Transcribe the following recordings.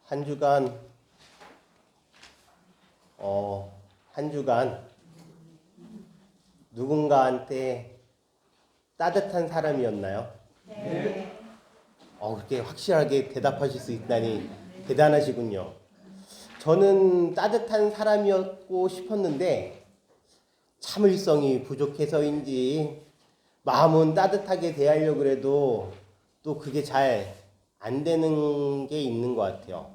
한 주간 한 주간 누군가한테 따뜻한 사람이었나요? 네. 그렇게 확실하게 대답하실 수 있다니 대단하시군요. 저는 따뜻한 사람이었고 싶었는데 참을성이 부족해서인지 마음은 따뜻하게 대하려고 해도 또 그게 잘 안 되는 게 있는 것 같아요.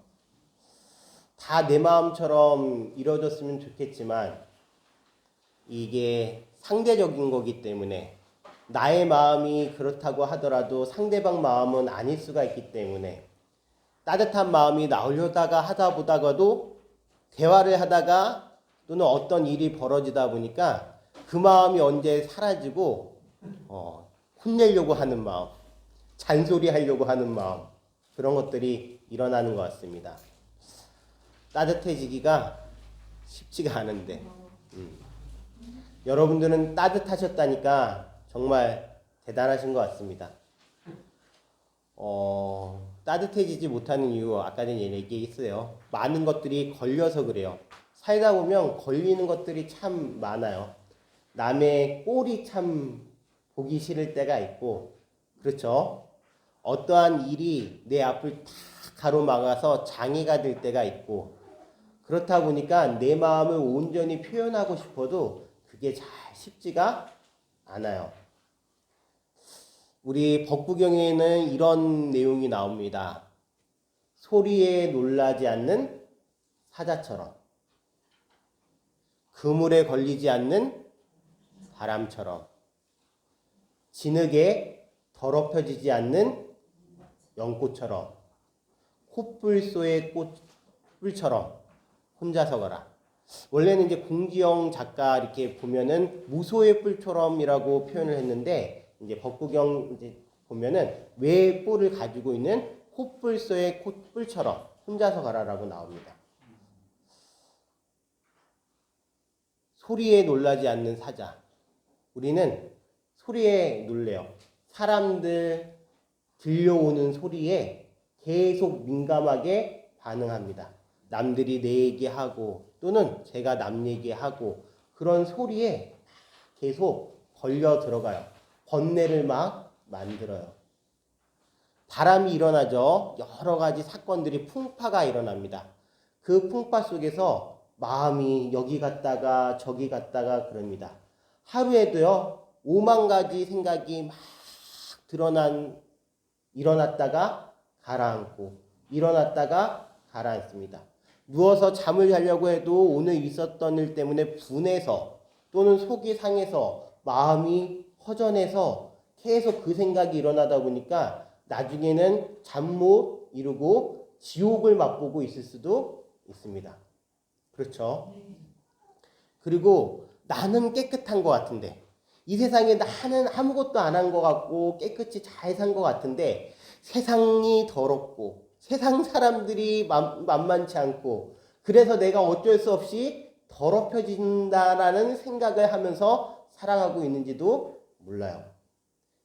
다 내 마음처럼 이루어졌으면 좋겠지만 이게 상대적인 거기 때문에 나의 마음이 그렇다고 하더라도 상대방 마음은 아닐 수가 있기 때문에 따뜻한 마음이 나오려다가 하다 보다가도 대화를 하다가 또는 어떤 일이 벌어지다 보니까 그 마음이 언제 사라지고 혼내려고 하는 마음, 잔소리하려고 하는 마음, 그런 것들이 일어나는 것 같습니다. 따뜻해지기가 쉽지가 않은데 여러분들은 따뜻하셨다니까 정말 대단하신 것 같습니다. 따뜻해지지 못하는 이유 아까 전에 얘기했어요. 많은 것들이 걸려서 그래요. 살다 보면 걸리는 것들이 참 많아요. 남의 꼴이 참 보기 싫을 때가 있고, 그렇죠? 어떠한 일이 내 앞을 다 가로막아서 장애가 될 때가 있고, 그렇다 보니까 내 마음을 온전히 표현하고 싶어도 그게 잘 쉽지가 않아요. 우리 법구경에는 이런 내용이 나옵니다. 소리에 놀라지 않는 사자처럼, 그물에 걸리지 않는 바람처럼, 진흙에 더럽혀지지 않는 연꽃처럼, 콧불소의 꿀처럼 혼자서 가라. 원래는 이제 공지영 작가 이렇게 보면은 무소의 뿔처럼이라고 표현을 했는데 이제 법구경 이제 보면은 왜 뿔을 가지고 있는 콧불소의 콧뿔처럼 혼자서 가라라고 나옵니다. 소리에 놀라지 않는 사자. 우리는 소리에 놀래요. 사람들 들려오는 소리에 계속 민감하게 반응합니다. 남들이 내 얘기하고 또는 제가 남 얘기하고 그런 소리에 계속 걸려 들어가요. 번뇌를 막 만들어요. 바람이 일어나죠. 여러 가지 사건들이 풍파가 일어납니다. 그 풍파 속에서 마음이 여기 갔다가 저기 갔다가 그럽니다. 하루에도요 5만 가지 생각이 막 일어났다가 가라앉고 일어났다가 가라앉습니다. 누워서 잠을 자려고 해도 오늘 있었던 일 때문에 분해서 또는 속이 상해서 마음이 허전해서 계속 그 생각이 일어나다 보니까 나중에는 잠 못 이루고 지옥을 맛보고 있을 수도 있습니다. 그렇죠? 그리고 나는 깨끗한 것 같은데 이 세상에 나는 아무것도 안 한 것 같고 깨끗이 잘 산 것 같은데 세상이 더럽고 세상 사람들이 만만치 않고 그래서 내가 어쩔 수 없이 더럽혀진다라는 생각을 하면서 살아가고 있는지도 몰라요.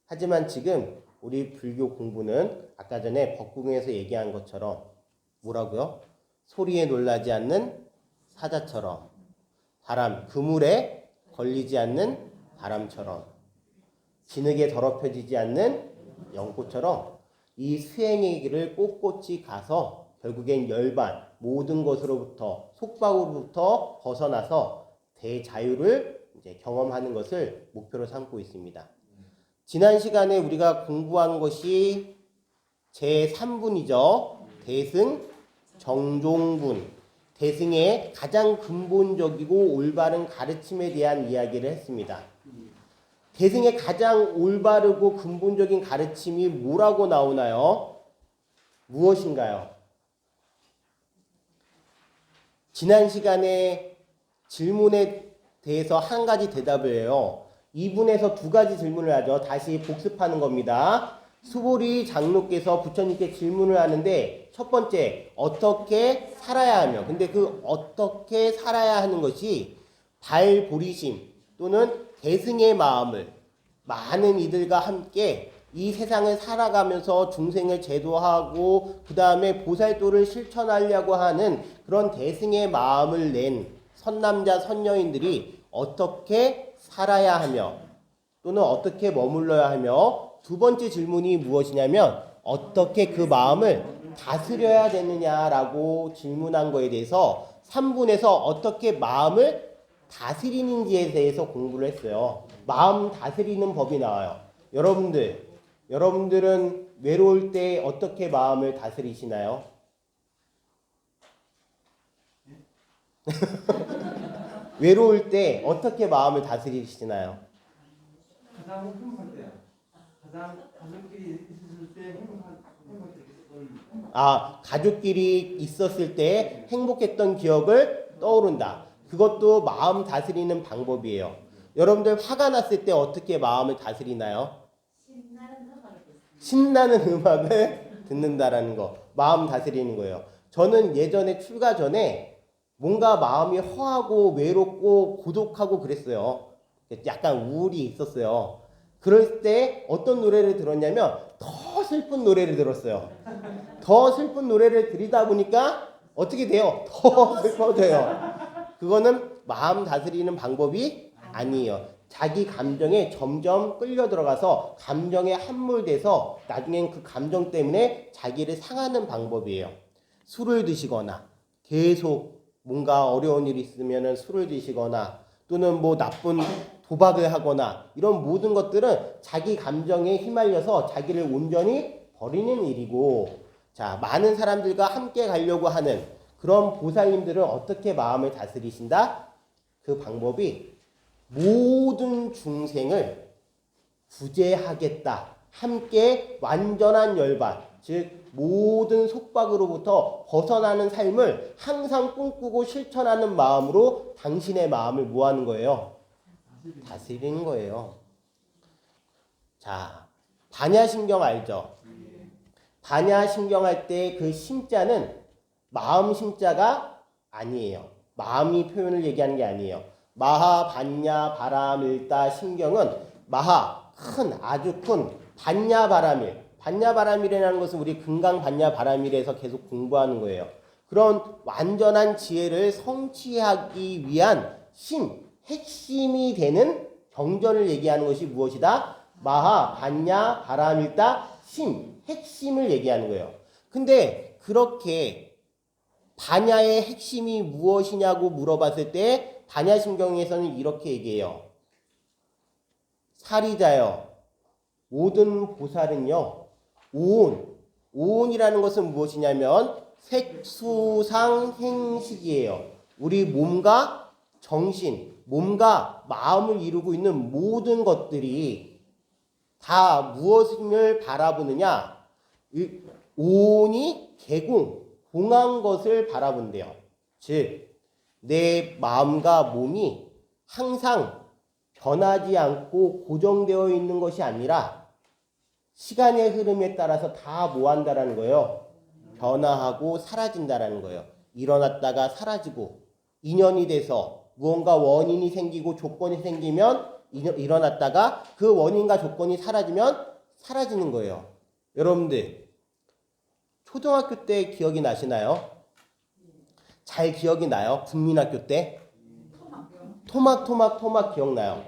하지만 지금 우리 불교 공부는 아까 전에 법궁에서 얘기한 것처럼 뭐라고요? 소리에 놀라지 않는 사자처럼 그물에 걸리지 않는 바람처럼 진흙에 더럽혀지지 않는 연꽃처럼 이 수행의 길을 꼿꼿이 가서 결국엔 열반 모든 것으로부터 속박으로부터 벗어나서 대자유를 이제 경험하는 것을 목표로 삼고 있습니다. 지난 시간에 우리가 공부한 것이 제3분이죠. 대승 정종분. 대승의 가장 근본적이고 올바른 가르침에 대한 이야기를 했습니다. 대승의 가장 올바르고 근본적인 가르침이 뭐라고 나오나요? 무엇인가요? 지난 시간에 질문에 대해서 한 가지 대답을 해요. 2분에서 2가지 질문을 하죠. 다시 복습하는 겁니다. 수보리 장로께서 부처님께 질문을 하는데 첫 번째, 어떻게 살아야 하며 근데 그 어떻게 살아야 하는 것이 발보리심 또는 대승의 마음을 많은 이들과 함께 이 세상을 살아가면서 중생을 제도하고 그 다음에 보살도를 실천하려고 하는 그런 대승의 마음을 낸 선남자 선녀인들이 어떻게 살아야 하며 또는 어떻게 머물러야 하며 두 번째 질문이 무엇이냐면 어떻게 그 마음을 다스려야 되느냐라고 질문한 거에 대해서 3분에서 어떻게 마음을 다스리는지에 대해서 공부를 했어요. 마음 다스리는 법이 나와요. 여러분들은 외로울 때 어떻게 마음을 다스리시나요? 외로울 때 어떻게 마음을 다스리시나요? 가장 행복할 때, 가장 가족끼리 있었을 때 행복할 때. 가족끼리 있었을 때 행복했던 기억을 떠오른다. 그것도 마음 다스리는 방법이에요. 여러분들 화가 났을 때 어떻게 마음을 다스리나요? 신나는 음악을 듣는다라는 거. 마음 다스리는 거예요. 저는 예전에 출가 전에 뭔가 마음이 허하고 외롭고 고독하고 그랬어요. 약간 우울이 있었어요. 그럴 때 어떤 노래를 들었냐면 더 슬픈 노래를 들었어요. 더 슬픈 노래를 들이다 보니까 어떻게 돼요? 더 슬퍼져요. 그거는 마음 다스리는 방법이 아니에요. 자기 감정에 점점 끌려 들어가서 감정에 함몰돼서 나중엔 그 감정 때문에 자기를 상하는 방법이에요. 술을 드시거나 계속 뭔가 어려운 일이 있으면 술을 드시거나 또는 뭐 나쁜 도박을 하거나 이런 모든 것들은 자기 감정에 휘말려서 자기를 온전히 버리는 일이고, 자, 많은 사람들과 함께 가려고 하는 그런 보살님들은 어떻게 마음을 다스리신다? 그 방법이 모든 중생을 구제하겠다. 함께 완전한 열반, 즉 모든 속박으로부터 벗어나는 삶을 항상 꿈꾸고 실천하는 마음으로 당신의 마음을 뭐 하는 거예요? 다스리는 거예요. 자, 반야심경 알죠? 반야심경 할 때 그 심자는 마음 심자가 아니에요. 마음이 표현을 얘기하는 게 아니에요. 마하, 반야, 바람일다, 심경은 마하, 큰, 아주 큰 반야, 바람일. 반야, 바람일이라는 것은 우리 금강 반야, 바람일에서 계속 공부하는 거예요. 그런 완전한 지혜를 성취하기 위한 핵심이 되는 경전을 얘기하는 것이 무엇이다? 마하, 반야, 바람일다, 핵심을 얘기하는 거예요. 근데 그렇게 반야의 핵심이 무엇이냐고 물어봤을 때 반야심경에서는 이렇게 얘기해요. 사리자여, 모든 보살은요, 오온이라는 것은 무엇이냐면 색수상 행식이에요. 우리 몸과 정신, 몸과 마음을 이루고 있는 모든 것들이 다 무엇을 바라보느냐? 오온이 공한 것을 바라본대요. 즉 내 마음과 몸이 항상 변하지 않고 고정되어 있는 것이 아니라 시간의 흐름에 따라서 다 뭐 한다라는 거예요? 변화하고 사라진다라는 거예요. 일어났다가 사라지고 인연이 돼서 무언가 원인이 생기고 조건이 생기면 일어났다가 그 원인과 조건이 사라지면 사라지는 거예요. 여러분들 초등학교 때 기억이 나시나요? 잘 기억이 나요? 국민학교 때? 토막 기억나요?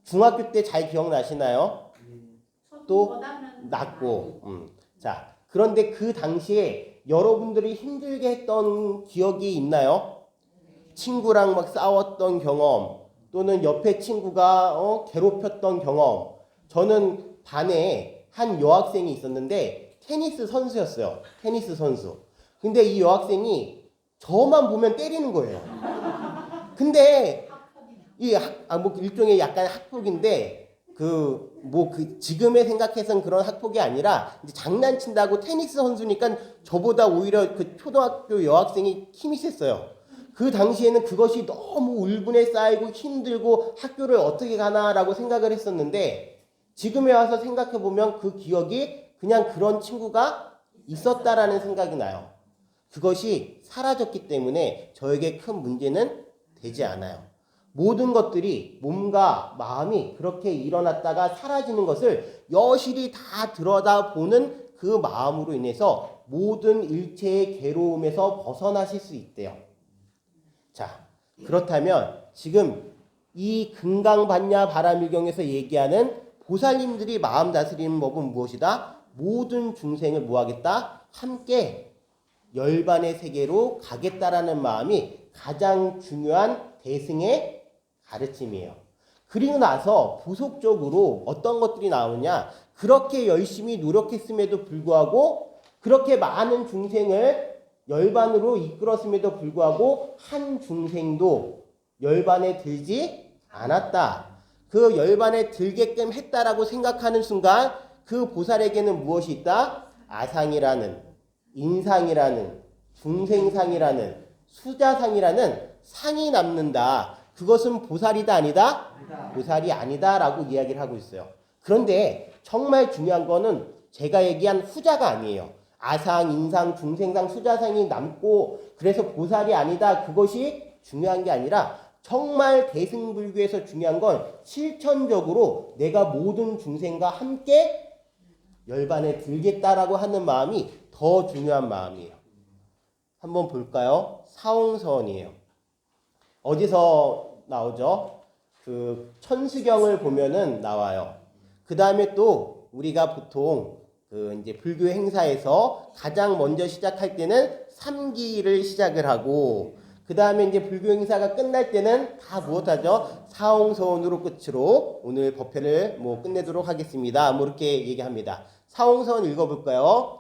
중학교 때 잘 기억나시나요? 또 낮고. 자, 그런데 그 당시에 여러분들이 힘들게 했던 기억이 있나요? 친구랑 막 싸웠던 경험 또는 옆에 친구가 괴롭혔던 경험. 저는 반에 한 여학생이 있었는데 테니스 선수였어요. 테니스 선수. 근데 이 여학생이 저만 보면 때리는 거예요. 근데 일종의 약간 학폭인데 지금의 생각해서는 그런 학폭이 아니라 이제 장난친다고 테니스 선수니까 저보다 오히려 그 초등학교 여학생이 힘이 셌어요. 그 당시에는 그것이 너무 울분에 쌓이고 힘들고 학교를 어떻게 가나라고 생각을 했었는데 지금에 와서 생각해보면 그 기억이 그냥 그런 친구가 있었다라는 생각이 나요. 그것이 사라졌기 때문에 저에게 큰 문제는 되지 않아요. 모든 것들이 몸과 마음이 그렇게 일어났다가 사라지는 것을 여실히 다 들여다보는 그 마음으로 인해서 모든 일체의 괴로움에서 벗어나실 수 있대요. 자, 그렇다면 지금 이 금강반야 바라밀경에서 얘기하는 보살님들이 마음 다스리는 법은 무엇이다? 모든 중생을 뭐하겠다? 함께 열반의 세계로 가겠다라는 마음이 가장 중요한 대승의 가르침이에요. 그리고 나서 부속적으로 어떤 것들이 나오냐? 그렇게 열심히 노력했음에도 불구하고 그렇게 많은 중생을 열반으로 이끌었음에도 불구하고 한 중생도 열반에 들지 않았다. 그 열반에 들게끔 했다라고 생각하는 순간 그 보살에게는 무엇이 있다? 아상이라는, 인상이라는, 중생상이라는, 수자상이라는 상이 남는다. 그것은 보살이다 아니다? 보살이 아니다라고 이야기를 하고 있어요. 그런데 정말 중요한 거는 제가 얘기한 후자가 아니에요. 아상, 인상, 중생상, 수자상이 남고 그래서 보살이 아니다. 그것이 중요한 게 아니라 정말 대승불교에서 중요한 건 실천적으로 내가 모든 중생과 함께 열반에 들겠다라고 하는 마음이 더 중요한 마음이에요. 한번 볼까요? 사홍서원이에요. 어디서 나오죠? 그 천수경을 보면은 나와요. 그 다음에 또 우리가 보통 그 이제 불교 행사에서 가장 먼저 시작할 때는 삼기를 시작을 하고 그 다음에 이제 불교 행사가 끝날 때는 다 무엇하죠? 사홍서원으로 끝으로 오늘 법회를 끝내도록 하겠습니다. 이렇게 얘기합니다. 사홍서원 읽어볼까요?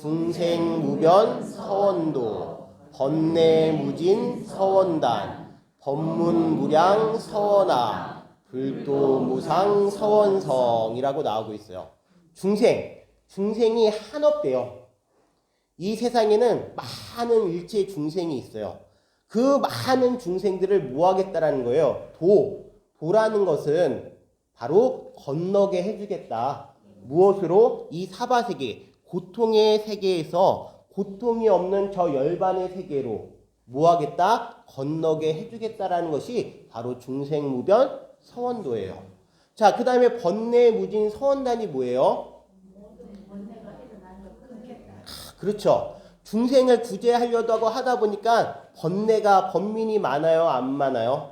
중생무변 서원도 번뇌무진 서원단 법문무량 서원아 불도무상 서원성이라고 나오고 있어요. 중생이 한없대요. 이 세상에는 많은 일체의 중생이 있어요. 그 많은 중생들을 뭐하겠다라는 거예요? 도라는 것은 바로 건너게 해주겠다. 무엇으로? 이 사바세계, 고통의 세계에서 고통이 없는 저 열반의 세계로 뭐하겠다? 건너게 해주겠다라는 것이 바로 중생무변 서원도예요. 자, 그 다음에 번뇌무진 서원단이 뭐예요? 그렇죠. 중생을 구제하려고 하다 보니까 번민이 많아요? 안 많아요?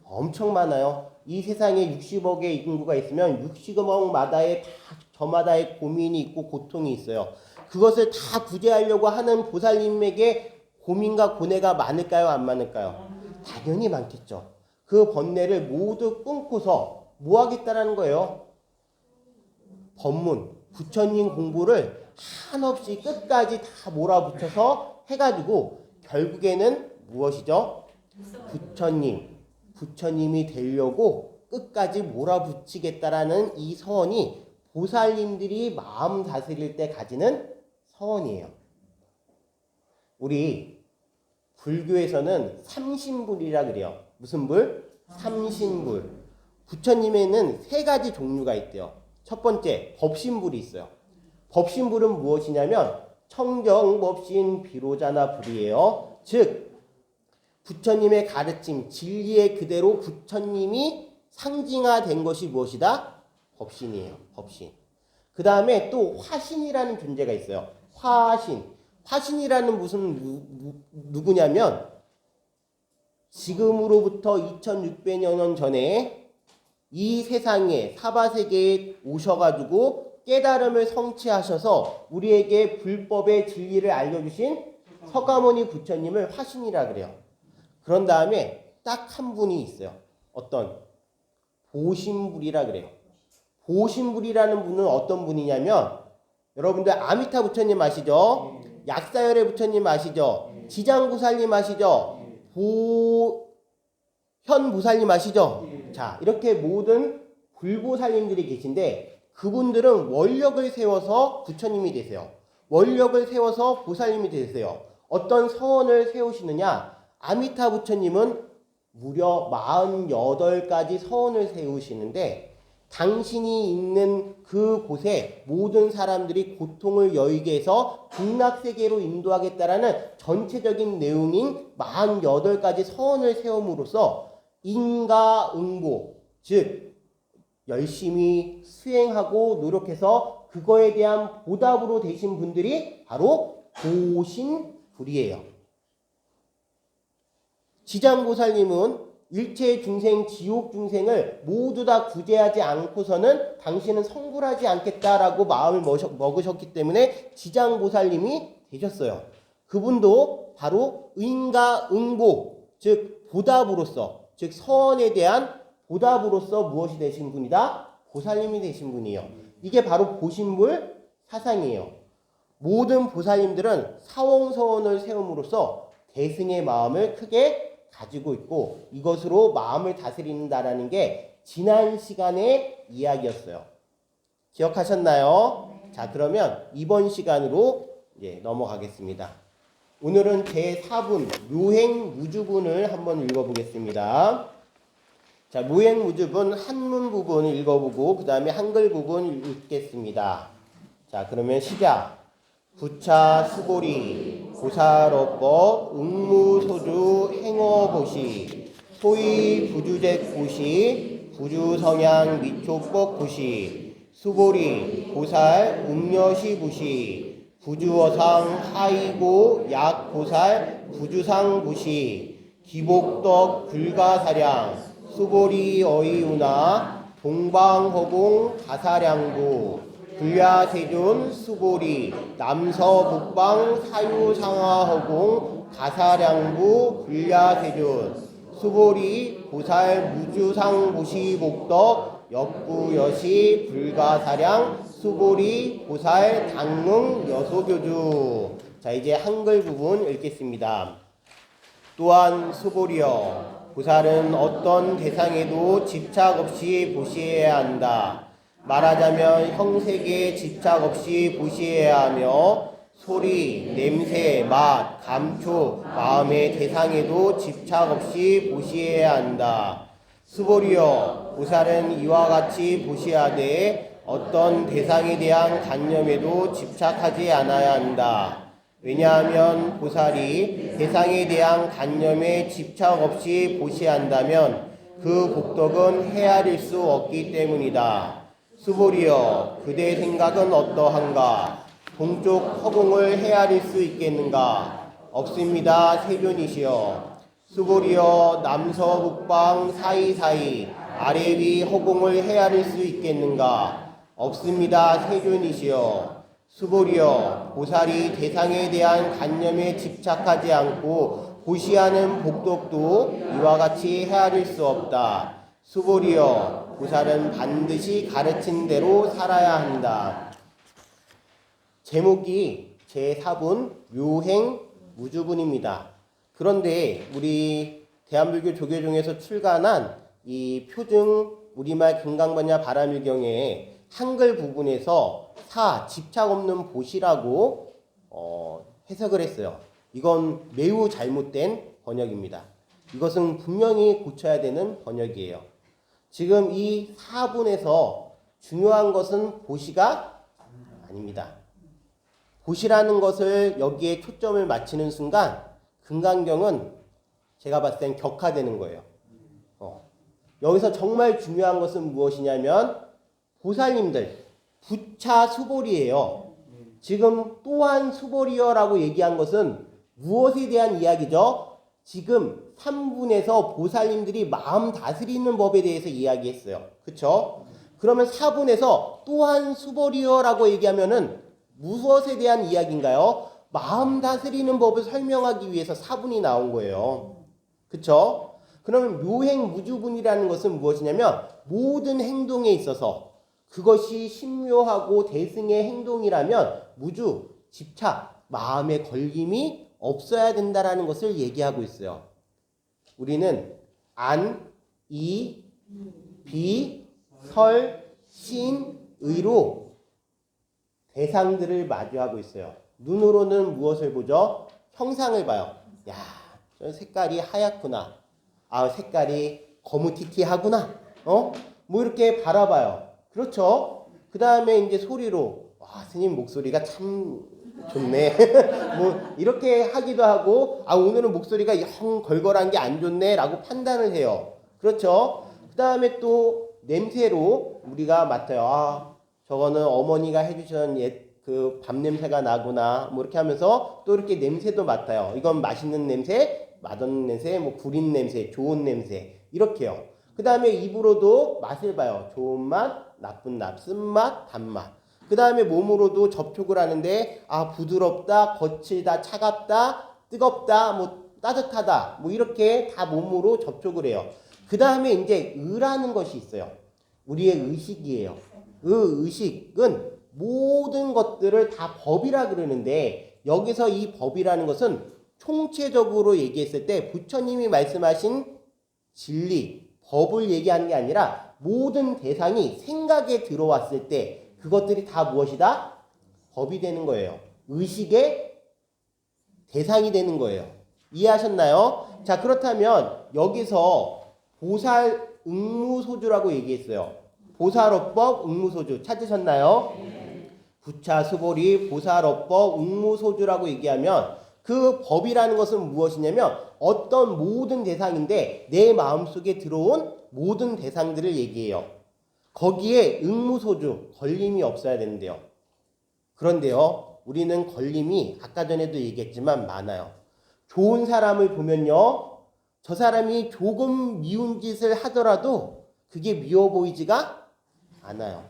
엄청 많아요. 이 세상에 60억의 인구가 있으면 60억마다의 다 저마다의 고민이 있고 고통이 있어요. 그것을 다 구제하려고 하는 보살님에게 고민과 고뇌가 많을까요? 안 많을까요? 당연히 많겠죠. 그 번뇌를 모두 끊고서 뭐 하겠다라는 거예요? 법문, 부처님 공부를 한없이 끝까지 다 몰아붙여서 해가지고 결국에는 무엇이죠? 부처님이 되려고 끝까지 몰아붙이겠다라는 이 서원이 보살님들이 마음 다스릴 때 가지는 서원이에요. 우리 불교에서는 삼신불이라 그래요. 무슨 불? 삼신불. 부처님에는 세 가지 종류가 있대요. 첫 번째, 법신불이 있어요. 법신불은 무엇이냐면 청정법신 비로자나 불이에요. 즉 부처님의 가르침, 진리의 그대로 부처님이 상징화된 것이 무엇이다? 법신이에요. 법신. 그 다음에 또 화신이라는 존재가 있어요. 화신이라는 무슨 누구냐면 지금으로부터 2600여 년 전에 이 세상에 사바세계에 오셔가지고 깨달음을 성취하셔서 우리에게 불법의 진리를 알려주신 서가모니 부처님을 화신이라 그래요. 그런 다음에 딱 한 분이 있어요. 어떤? 보신불이라 그래요. 보신불이라는 분은 어떤 분이냐면 여러분들 아미타 부처님 아시죠? 약사열의 부처님 아시죠? 지장구살님 아시죠? 보현무살님 아시죠? 자, 이렇게 모든 불보살님들이 계신데 그분들은 원력을 세워서 부처님이 되세요. 원력을 세워서 보살님이 되세요. 어떤 서원을 세우시느냐? 아미타 부처님은 무려 48가지 서원을 세우시는데 당신이 있는 그 곳에 모든 사람들이 고통을 여의게 해서 극락세계로 인도하겠다라는 전체적인 내용인 48가지 서원을 세움으로써 인가응보, 즉 열심히 수행하고 노력해서 그거에 대한 보답으로 되신 분들이 바로 보신불이에요. 지장보살님은 일체 중생, 지옥 중생을 모두 다 구제하지 않고서는 당신은 성불하지 않겠다라고 마음을 먹으셨기 때문에 지장보살님이 되셨어요. 그분도 바로 인가응보, 즉 보답으로서, 즉 서원에 대한 보답으로서 무엇이 되신 분이다? 보살님이 되신 분이에요. 이게 바로 보신불 사상이에요. 모든 보살님들은 사원서원을 세움으로써 대승의 마음을 크게 가지고 있고 이것으로 마음을 다스린다라는 게 지난 시간의 이야기였어요. 기억하셨나요? 자, 그러면 이번 시간으로 이제 넘어가겠습니다. 오늘은 제4분 묘행무주분을 한번 읽어보겠습니다. 자, 묘행무주분 한문 부분 읽어보고 그 다음에 한글 부분 읽겠습니다. 자, 그러면 시작. 부차 수고리 보살업법 응무소주 행어보시 소위 부주잭보시 부주성향 미촉법보시 수고리 보살 응여시보시 부주어상 하이고 약보살 부주상보시 기복덕 불가사량 수고리 어이우나 동방허공 가사량부 불야세존 수고리 남서북방 사유상하허공 가사량부 불야세존 수고리 보살 무주상보시복덕 역부여시 불가사량 수고리 보살 당릉 여소교주. 자, 이제 한글 부분 읽겠습니다. 또한 수고리여 보살은 어떤 대상에도 집착 없이 보시해야 한다. 말하자면 형색에 집착 없이 보시해야 하며 소리, 냄새, 맛, 감촉, 마음의 대상에도 집착 없이 보시해야 한다. 수보리여 보살은 이와 같이 보시하되 어떤 대상에 대한 관념에도 집착하지 않아야 한다. 왜냐하면 보살이 대상에 대한 관념에 집착 없이 보시한다면 그 복덕은 헤아릴 수 없기 때문이다. 수보리여 그대 생각은 어떠한가? 동쪽 허공을 헤아릴 수 있겠는가? 없습니다. 세존이시여. 수보리여 남서북방 사이사이 아래 위 허공을 헤아릴 수 있겠는가? 없습니다. 세존이시여. 수보리여 보살이 대상에 대한 관념에 집착하지 않고 보시하는 복덕도 이와 같이 헤아릴 수 없다. 수보리여 보살은 반드시 가르친 대로 살아야 한다. 제목이 제4분 묘행무주분입니다. 그런데 우리 대한불교 조계종에서 출간한 이 표증 우리말 금강번야 바라밀경의 한글 부분에서 집착 없는 보시라고 해석을 했어요. 이건 매우 잘못된 번역입니다. 이것은 분명히 고쳐야 되는 번역이에요. 지금 이 4분에서 중요한 것은 보시가 아닙니다. 보시라는 것을 여기에 초점을 맞추는 순간 금강경은 제가 봤을 땐 격화되는 거예요. 여기서 정말 중요한 것은 무엇이냐면 보살님들 부차 수보리예요. 지금 또한 수보리여라고 얘기한 것은 무엇에 대한 이야기죠? 지금 3분에서 보살님들이 마음 다스리는 법에 대해서 이야기했어요. 그쵸? 그러면 4분에서 또한 수보리여라고 얘기하면은 무엇에 대한 이야기인가요? 마음 다스리는 법을 설명하기 위해서 4분이 나온 거예요. 그쵸? 그러면 묘행무주분이라는 것은 무엇이냐면 모든 행동에 있어서 그것이 신묘하고 대승의 행동이라면 무주, 집착, 마음의 걸림이 없어야 된다라는 것을 얘기하고 있어요. 우리는 안, 이, 비, 설, 신, 의로 대상들을 마주하고 있어요. 눈으로는 무엇을 보죠? 형상을 봐요. 야, 저 색깔이 하얗구나. 아, 색깔이 거무튀튀하구나. 뭐 이렇게 바라봐요. 그렇죠? 그 다음에 이제 소리로 와, 스님 목소리가 참 좋네. 뭐 이렇게 하기도 하고, 아, 오늘은 목소리가 영 걸걸한 게 안 좋네 라고 판단을 해요. 그렇죠? 그 다음에 또 냄새로 우리가 맡아요. 아, 저거는 어머니가 해주신 그 밥 냄새가 나구나. 뭐 이렇게 하면서 또 이렇게 냄새도 맡아요. 이건 맛있는 냄새, 맛없는 냄새, 뭐 구린 냄새, 좋은 냄새. 이렇게요. 그 다음에 입으로도 맛을 봐요. 좋은 맛, 나쁜 맛, 쓴맛, 단맛. 그 다음에 몸으로도 접촉을 하는데 아, 부드럽다, 거칠다, 차갑다, 뜨겁다, 뭐 따뜻하다, 뭐 이렇게 다 몸으로 접촉을 해요. 그 다음에 이제 의라는 것이 있어요. 우리의 의식이에요. 그 의식은 모든 것들을 다 법이라 그러는데 여기서 이 법이라는 것은 총체적으로 얘기했을 때 부처님이 말씀하신 진리, 법을 얘기하는 게 아니라 모든 대상이 생각에 들어왔을 때 그것들이 다 무엇이다? 법이 되는 거예요. 의식의 대상이 되는 거예요. 이해하셨나요? 자, 그렇다면 여기서 보살 응무소주라고 얘기했어요. 보살어법 응무소주 찾으셨나요? 부차 수보리 보살어법 응무소주라고 얘기하면 그 법이라는 것은 무엇이냐면 어떤 모든 대상인데 내 마음속에 들어온 모든 대상들을 얘기해요. 거기에 응무소주, 걸림이 없어야 되는데요. 그런데요, 우리는 걸림이 아까 전에도 얘기했지만 많아요. 좋은 사람을 보면요, 저 사람이 조금 미운 짓을 하더라도 그게 미워 보이지가 않아요.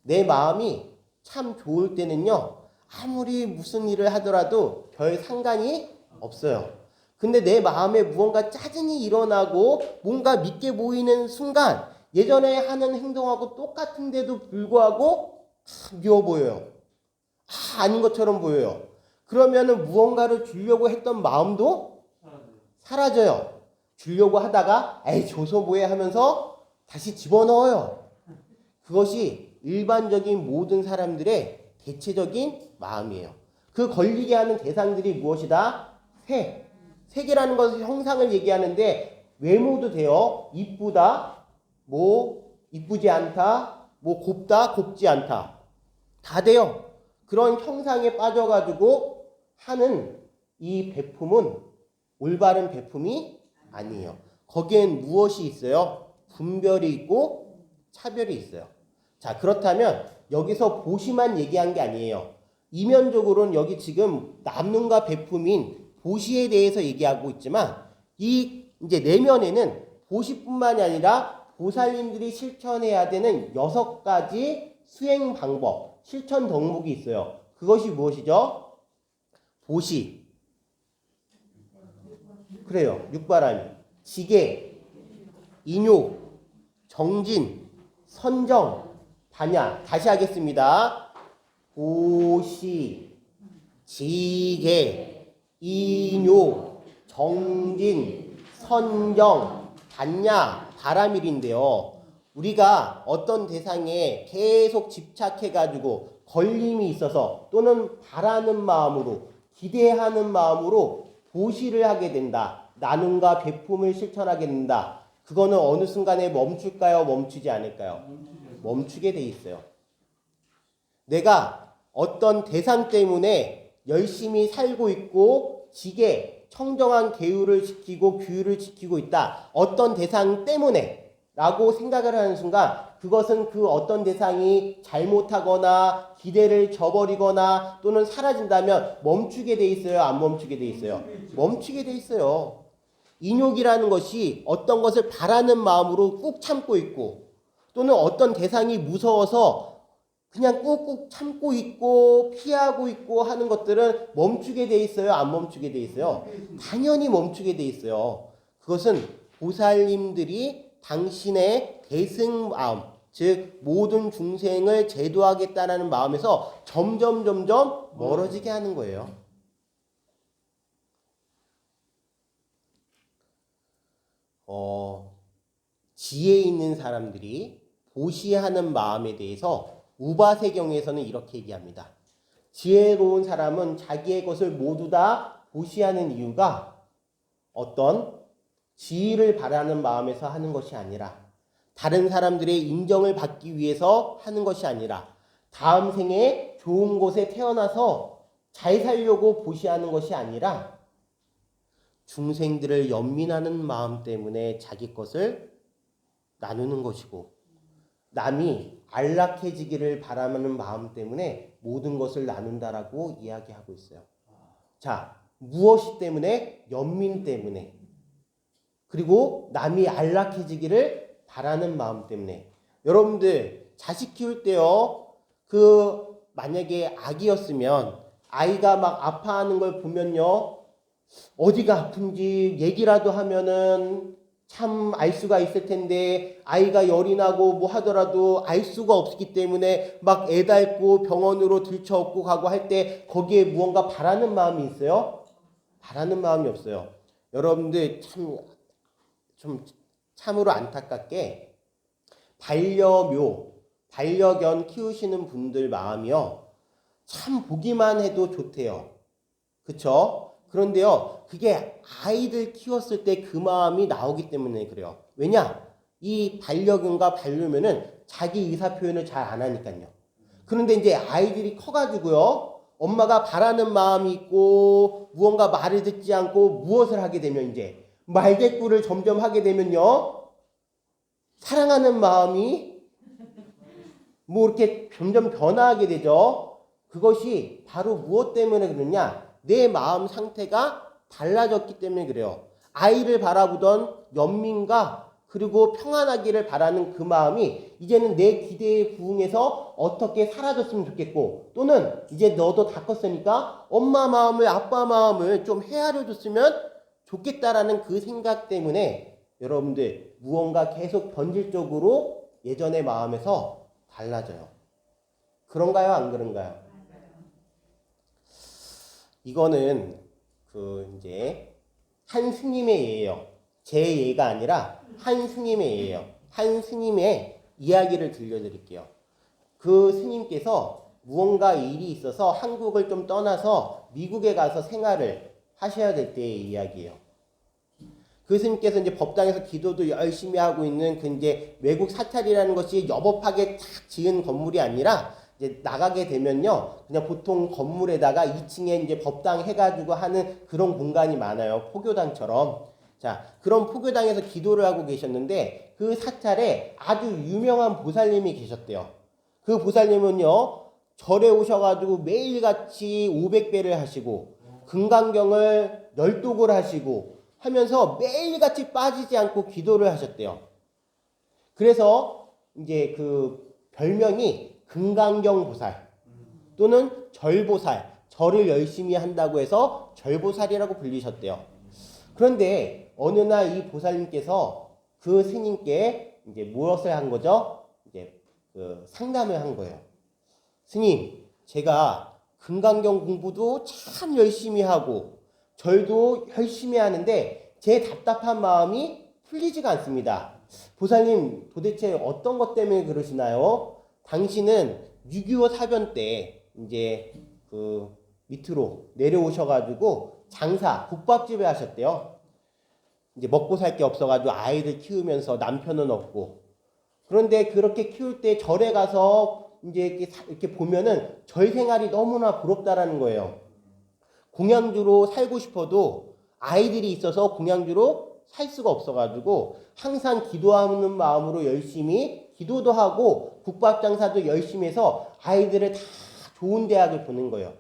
내 마음이 참 좋을 때는요, 아무리 무슨 일을 하더라도 별 상관이 없어요. 근데 내 마음에 무언가 짜증이 일어나고 뭔가 믿게 보이는 순간 예전에 하는 행동하고 똑같은데도 불구하고 미워 보여요. 아닌 것처럼 보여요. 그러면은 무언가를 주려고 했던 마음도 사라져요. 주려고 하다가 에이 줘서 뭐해 하면서 다시 집어넣어요. 그것이 일반적인 모든 사람들의 대체적인 마음이에요. 그 걸리게 하는 대상들이 무엇이다? 색이라는 것은 형상을 얘기하는데 외모도 돼요. 이쁘다, 뭐 이쁘지 않다, 뭐 곱다, 곱지 않다. 다 돼요. 그런 형상에 빠져가지고 하는 이 베품은 올바른 베품이 아니에요. 거기엔 무엇이 있어요? 분별이 있고 차별이 있어요. 자, 그렇다면 여기서 보시만 얘기한 게 아니에요. 이면적으로는 여기 지금 남눈과 베품인 보시에 대해서 얘기하고 있지만 이 이제 내면에는 보시뿐만이 아니라 보살님들이 실천해야 되는 6가지 수행 방법, 실천 덕목이 있어요. 그것이 무엇이죠? 보시. 그래요. 육바람이. 지계, 인욕, 정진, 선정, 반야. 다시 하겠습니다. 보시, 지계, 인욕, 정진, 선정, 반야, 바라밀인데요. 우리가 어떤 대상에 계속 집착해가지고 걸림이 있어서 또는 바라는 마음으로 기대하는 마음으로 보시를 하게 된다. 나눔과 베품을 실천하게 된다. 그거는 어느 순간에 멈출까요? 멈추지 않을까요? 멈추게 돼 있어요. 내가 어떤 대상 때문에 열심히 살고 있고 지게 청정한 계율을 지키고 규율을 지키고 있다. 어떤 대상 때문에 라고 생각을 하는 순간 그것은 그 어떤 대상이 잘못하거나 기대를 저버리거나 또는 사라진다면 멈추게 돼 있어요? 안 멈추게 돼 있어요? 멈추게 돼 있어요. 인욕이라는 것이 어떤 것을 바라는 마음으로 꾹 참고 있고 또는 어떤 대상이 무서워서 그냥 꾹꾹 참고 있고 피하고 있고 하는 것들은 멈추게 돼 있어요? 안 멈추게 돼 있어요? 당연히 멈추게 돼 있어요. 그것은 보살님들이 당신의 대승 마음, 즉 모든 중생을 제도하겠다는 마음에서 점점 멀어지게 하는 거예요. 지혜 있는 사람들이 보시하는 마음에 대해서 우바세경에서는 이렇게 얘기합니다. 지혜로운 사람은 자기의 것을 모두 다 보시하는 이유가 어떤 지위를 바라는 마음에서 하는 것이 아니라 다른 사람들의 인정을 받기 위해서 하는 것이 아니라 다음 생에 좋은 곳에 태어나서 잘 살려고 보시하는 것이 아니라 중생들을 연민하는 마음 때문에 자기 것을 나누는 것이고 남이 안락해지기를 바라는 마음 때문에 모든 것을 나눈다라고 이야기하고 있어요. 자, 무엇이 때문에? 연민 때문에. 그리고 남이 안락해지기를 바라는 마음 때문에. 여러분들 자식 키울 때요. 만약에 아기였으면 아이가 막 아파하는 걸 보면요. 어디가 아픈지 얘기라도 하면은 참 알 수가 있을 텐데 아이가 열이 나고 뭐 하더라도 알 수가 없기 때문에 막 애달고 병원으로 들쳐업고 가고 할 때 거기에 무언가 바라는 마음이 있어요? 바라는 마음이 없어요. 여러분들 참으로 안타깝게 반려견 키우시는 분들 마음이요. 참 보기만 해도 좋대요. 그쵸? 그런데요, 그게 아이들 키웠을 때 그 마음이 나오기 때문에 그래요. 왜냐? 이 반려견과 반려묘는 자기 의사 표현을 잘 안 하니까요. 그런데 이제 아이들이 커가지고요, 엄마가 바라는 마음이 있고, 무언가 말을 듣지 않고 무엇을 하게 되면 이제 말대꾸를 점점 하게 되면요, 사랑하는 마음이 뭐 이렇게 점점 변화하게 되죠. 그것이 바로 무엇 때문에 그러냐? 내 마음 상태가 달라졌기 때문에 그래요. 아이를 바라보던 연민과 그리고 평안하기를 바라는 그 마음이 이제는 내 기대에 부응해서 어떻게 사라졌으면 좋겠고, 또는 이제 너도 다 컸으니까 엄마 마음을, 아빠 마음을 좀 헤아려 줬으면 좋겠다라는 그 생각 때문에 여러분들 무언가 계속 본질적으로 예전의 마음에서 달라져요. 그런가요? 안 그런가요? 이거는 이제 한 스님의 예예요. 제 예가 아니라 한 스님의 예예요. 한 스님의 이야기를 들려드릴게요. 그 스님께서 무언가 일이 있어서 한국을 좀 떠나서 미국에 가서 생활을 하셔야 될 때의 이야기예요. 그 스님께서 이제 법당에서 기도도 열심히 하고 있는 그 이제 외국 사찰이라는 것이 여법하게 탁 지은 건물이 아니라 이제 나가게 되면요, 그냥 보통 건물에다가 2층에 이제 법당 해가지고 하는 그런 공간이 많아요. 포교당처럼. 자, 그런 포교당에서 기도를 하고 계셨는데 그 사찰에 아주 유명한 보살님이 계셨대요. 그 보살님은요, 절에 오셔가지고 매일같이 500배를 하시고 금강경을 10독을 하시고 하면서 매일같이 빠지지 않고 기도를 하셨대요. 그래서 이제 그 별명이 금강경 보살 또는 절보살, 절을 열심히 한다고 해서 절보살이라고 불리셨대요. 그런데 어느 날 이 보살님께서 그 스님께 이제 무엇을 한 거죠? 이제 상담을 한 거예요. 스님, 제가 금강경 공부도 참 열심히 하고 절도 열심히 하는데 제 답답한 마음이 풀리지가 않습니다. 보살님, 도대체 어떤 것 때문에 그러시나요? 당신은 6.25 사변 때 이제 밑으로 내려오셔가지고 장사, 국밥집에 하셨대요. 이제 먹고 살 게 없어가지고 아이들 키우면서 남편은 없고. 그런데 그렇게 키울 때 절에 가서 이제 이렇게 보면은 절 생활이 너무나 부럽다라는 거예요. 공양주로 살고 싶어도 아이들이 있어서 공양주로 살 수가 없어가지고 항상 기도하는 마음으로 열심히 기도도 하고 국밥 장사도 열심히 해서 아이들을 다 좋은 대학을 보낸 거예요.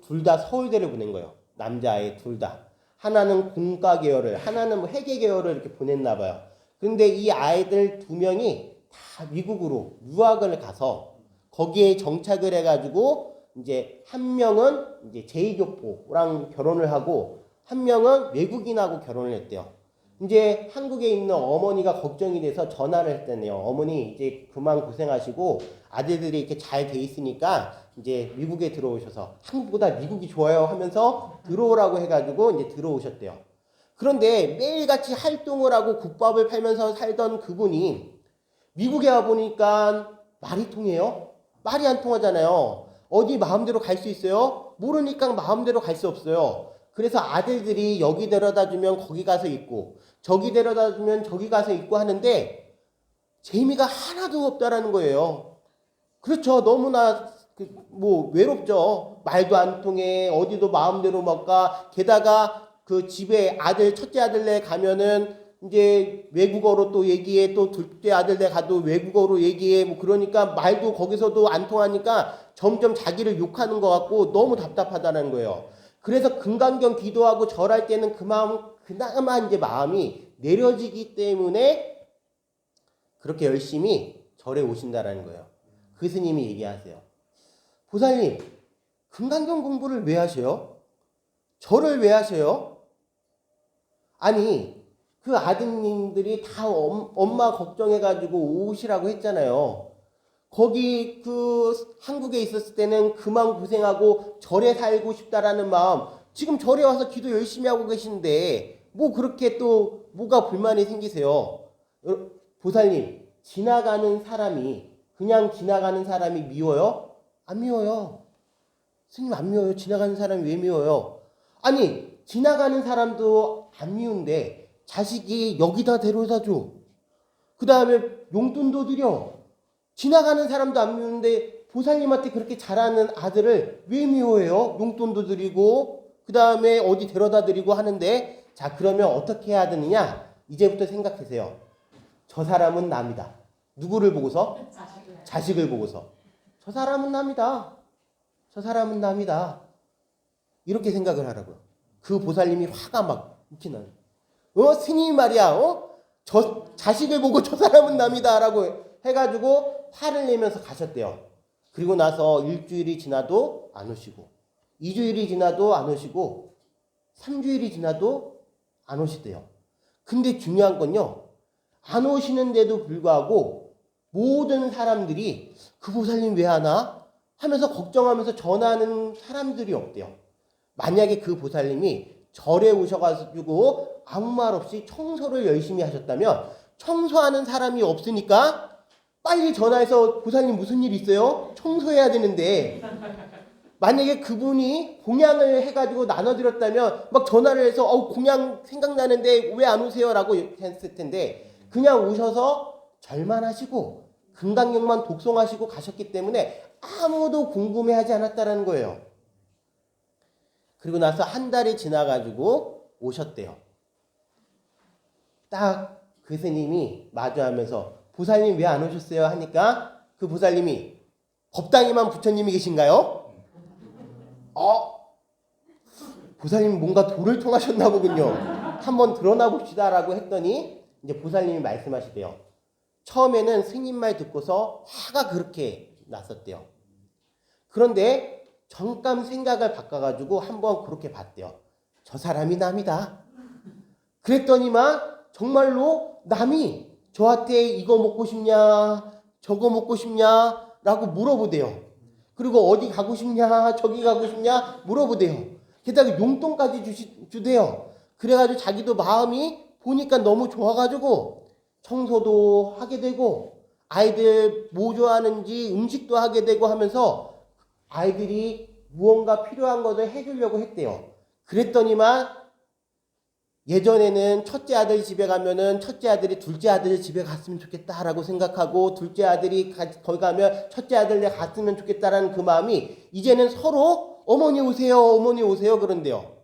둘 다 서울대를 보낸 거예요. 남자아이 둘 다. 하나는 공과 계열을, 하나는 뭐 회계 계열을 이렇게 보냈나 봐요. 그런데 이 아이들 2명이 다 미국으로 유학을 가서 거기에 정착을 해가지고 이제 한 명은 이제 제2교포랑 결혼을 하고 한 명은 외국인하고 결혼을 했대요. 이제 한국에 있는 어머니가 걱정이 돼서 전화를 했다네요. 어머니 이제 그만 고생하시고 아들들이 이렇게 잘 돼 있으니까 이제 미국에 들어오셔서 한국보다 미국이 좋아요 하면서 들어오라고 해가지고 이제 들어오셨대요. 그런데 매일같이 활동을 하고 국밥을 팔면서 살던 그분이 미국에 와보니까 말이 통해요? 말이 안 통하잖아요. 어디 마음대로 갈 수 있어요? 모르니까 마음대로 갈 수 없어요. 그래서 아들들이 여기 데려다주면 거기 가서 있고 저기 데려다주면 저기 가서 있고 하는데 재미가 하나도 없다라는 거예요. 그렇죠. 너무나 외롭죠. 말도 안 통해. 어디도 마음대로 못 가. 게다가 그 집에 첫째 아들네 가면은 이제 외국어로 또 얘기해, 또 둘째 아들 내 가도 외국어로 얘기해, 뭐 그러니까 말도 거기서도 안 통하니까 점점 자기를 욕하는 것 같고 너무 답답하다는 거예요. 그래서 금강경 기도하고 절할 때는 그 마음, 그나마 이제 마음이 내려지기 때문에 그렇게 열심히 절에 오신다라는 거예요. 그 스님이 얘기하세요. 보살님, 금강경 공부를 왜 하셔요? 절을 왜 하셔요? 아니, 그 아드님들이 다 엄마 걱정해가지고 오시라고 했잖아요. 거기 그 한국에 있었을 때는 그만 고생하고 절에 살고 싶다라는 마음, 지금 절에 와서 기도 열심히 하고 계신데 뭐 그렇게 또 뭐가 불만이 생기세요? 보살님, 지나가는 사람이, 그냥 지나가는 사람이 미워요? 안 미워요. 스님 안 미워요. 지나가는 사람이 왜 미워요? 아니, 지나가는 사람도 안 미운데 자식이 여기다 데려다 줘. 그 다음에 용돈도 드려. 지나가는 사람도 안 미우는데 보살님한테 그렇게 잘하는 아들을 왜 미워해요? 용돈도 드리고 그 다음에 어디 데려다 드리고 하는데, 자, 그러면 어떻게 해야 되느냐? 이제부터 생각하세요. 저 사람은 남이다. 누구를 보고서? 자식을 보고서. 저 사람은 남이다. 저 사람은 남이다. 이렇게 생각을 하라고요. 그 보살님이 화가 막 웃기는. 스님이 말이야. 저 자식을 보고 저 사람은 남이다 라고 해가지고 화를 내면서 가셨대요. 그리고 나서 일주일이 지나도 안 오시고, 2주일이 지나도 안 오시고, 3주일이 지나도 안 오시대요. 근데 중요한 건요, 안 오시는데도 불구하고 모든 사람들이 그 보살님 왜 안 와? 하면서 걱정하면서 전하는 사람들이 없대요. 만약에 그 보살님이 절에 오셔가지고 아무 말 없이 청소를 열심히 하셨다면, 청소하는 사람이 없으니까 빨리 전화해서 보살님 무슨 일 있어요? 청소해야 되는데, 만약에 그분이 공양을 해가지고 나눠드렸다면 막 전화를 해서 공양 생각나는데 왜 안 오세요? 라고 했을 텐데, 그냥 오셔서 절만 하시고 금강경만 독송하시고 가셨기 때문에 아무도 궁금해하지 않았다는 거예요. 그리고 나서 한 달이 지나가지고 오셨대요. 딱 그 스님이 마주하면서 보살님 왜 안 오셨어요? 하니까 그 보살님이 법당에만 부처님이 계신가요? 보살님 뭔가 도를 통하셨나 보군요. 한번 드러나 봅시다 라고 했더니 이제 보살님이 말씀하시대요. 처음에는 스님 말 듣고서 화가 그렇게 났었대요. 그런데 잠깐 생각을 바꿔가지고 한번 그렇게 봤대요. 저 사람이 남이다. 그랬더니만 정말로 남이 저한테 이거 먹고 싶냐, 저거 먹고 싶냐 라고 물어보대요. 그리고 어디 가고 싶냐, 저기 가고 싶냐 물어보대요. 게다가 용돈까지 주대요. 그래가지고 자기도 마음이 보니까 너무 좋아가지고 청소도 하게 되고 아이들 뭐 좋아하는지 음식도 하게 되고 하면서 아이들이 무언가 필요한 것을 해주려고 했대요. 그랬더니만 예전에는 첫째 아들 집에 가면은 첫째 아들이 둘째 아들 집에 갔으면 좋겠다라고 생각하고, 둘째 아들이 거기 가면 첫째 아들 내 갔으면 좋겠다라는 그 마음이 이제는 서로 어머니 오세요, 어머니 오세요 그런대요.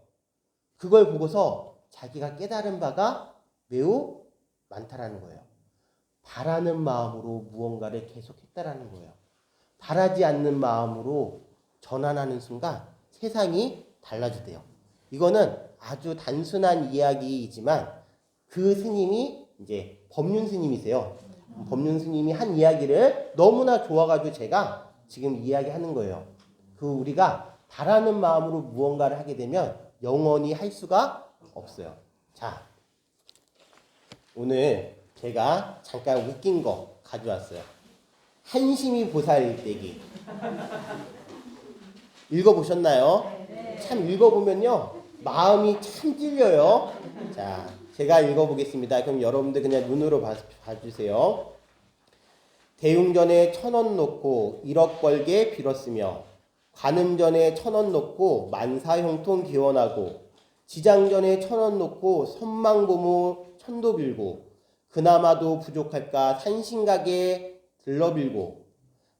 그걸 보고서 자기가 깨달은 바가 매우 많다라는 거예요. 바라는 마음으로 무언가를 계속했다라는 거예요. 바라지 않는 마음으로 전환하는 순간 세상이 달라지대요. 이거는 아주 단순한 이야기이지만 그 스님이 이제 법륜 스님이세요. 법륜 스님이 한 이야기를 너무나 좋아가지고 제가 지금 이야기하는 거예요. 그 우리가 바라는 마음으로 무언가를 하게 되면 영원히 할 수가 없어요. 자, 오늘 제가 잠깐 웃긴 거 가져왔어요. 한심이 보살일대기. 읽어보셨나요? 참 읽어보면요 마음이 참 찔려요. 자, 제가 읽어보겠습니다. 그럼 여러분들 그냥 눈으로 봐주세요. 대웅전에 1,000원 놓고 1억 벌게 빌었으며, 관음전에 1,000원 놓고 만사형통 기원하고, 지장전에 1,000원 놓고 선망보무 천도 빌고, 그나마도 부족할까 산신각에 들러빌고,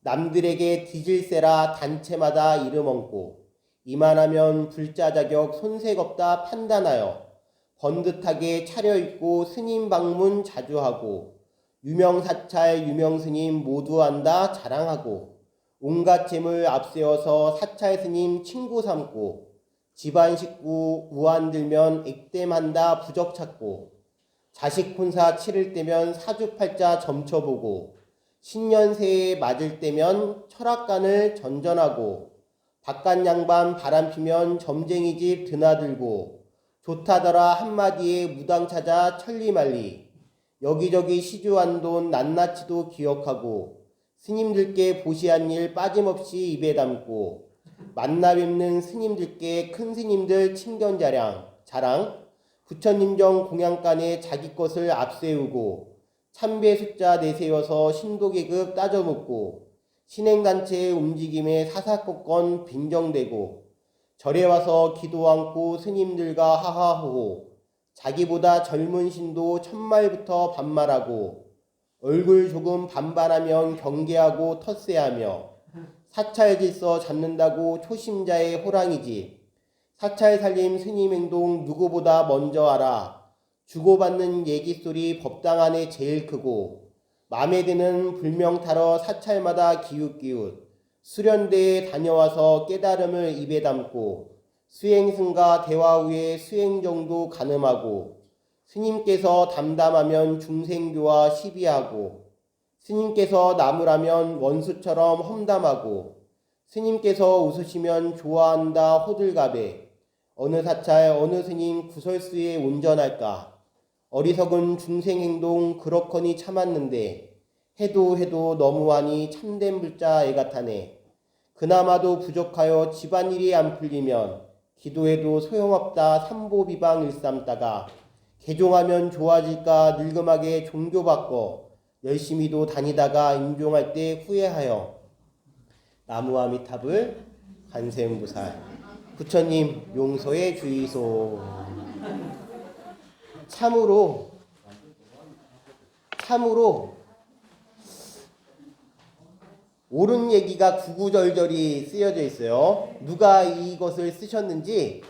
남들에게 뒤질세라 단체마다 이름 얹고, 이만하면 불자 자격 손색 없다 판단하여 번듯하게 차려입고 스님 방문 자주 하고 유명 사찰 유명 스님 모두 한다 자랑하고 온갖 재물 앞세워서 사찰 스님 친구 삼고 집안 식구 우한 들면 액땜한다 부적 찾고 자식 혼사 치를 때면 사주팔자 점쳐보고 신년새에 맞을 때면 철학관을 전전하고 바깥 양반 바람 피면 점쟁이 집 드나들고 좋다더라 한마디에 무당 찾아 천리말리 여기저기 시주한 돈 낱낱이도 기억하고 스님들께 보시한 일 빠짐없이 입에 담고 만나 뵙는 스님들께 큰 스님들 친견자랑 부처님정 공양간에 자기 것을 앞세우고 참배 숫자 내세워서 신도계급 따져묻고 신행단체의 움직임에 사사건건 빈정대고 절에 와서 기도 않고 스님들과 하하호호 자기보다 젊은 신도 첫말부터 반말하고 얼굴 조금 반반하면 경계하고 텃세하며 사찰 질서 잡는다고 초심자의 호랑이지 사찰 살림 스님 행동 누구보다 먼저 알아 주고받는 얘기소리 법당 안에 제일 크고 맘에 드는 불명 타러 사찰마다 기웃기웃 수련대에 다녀와서 깨달음을 입에 담고 수행승과 대화 후에 수행정도 가늠하고 스님께서 담담하면 중생교와 시비하고 스님께서 나무라면 원수처럼 험담하고 스님께서 웃으시면 좋아한다 호들갑에 어느 사찰 어느 스님 구설수에 온전할까 어리석은 중생행동 그렇거니 참았는데 해도 너무하니 참된 불자 애같하네 그나마도 부족하여 집안일이 안 풀리면 기도해도 소용없다 삼보비방 일삼다가 개종하면 좋아질까 늙음하게 종교 바꿔 열심히도 다니다가 임종할 때 후회하여 나무아미탑을 관세음보살 부처님 용서해 주이소. 참으로 옳은 얘기가 구구절절이 쓰여져 있어요. 누가 이것을 쓰셨는지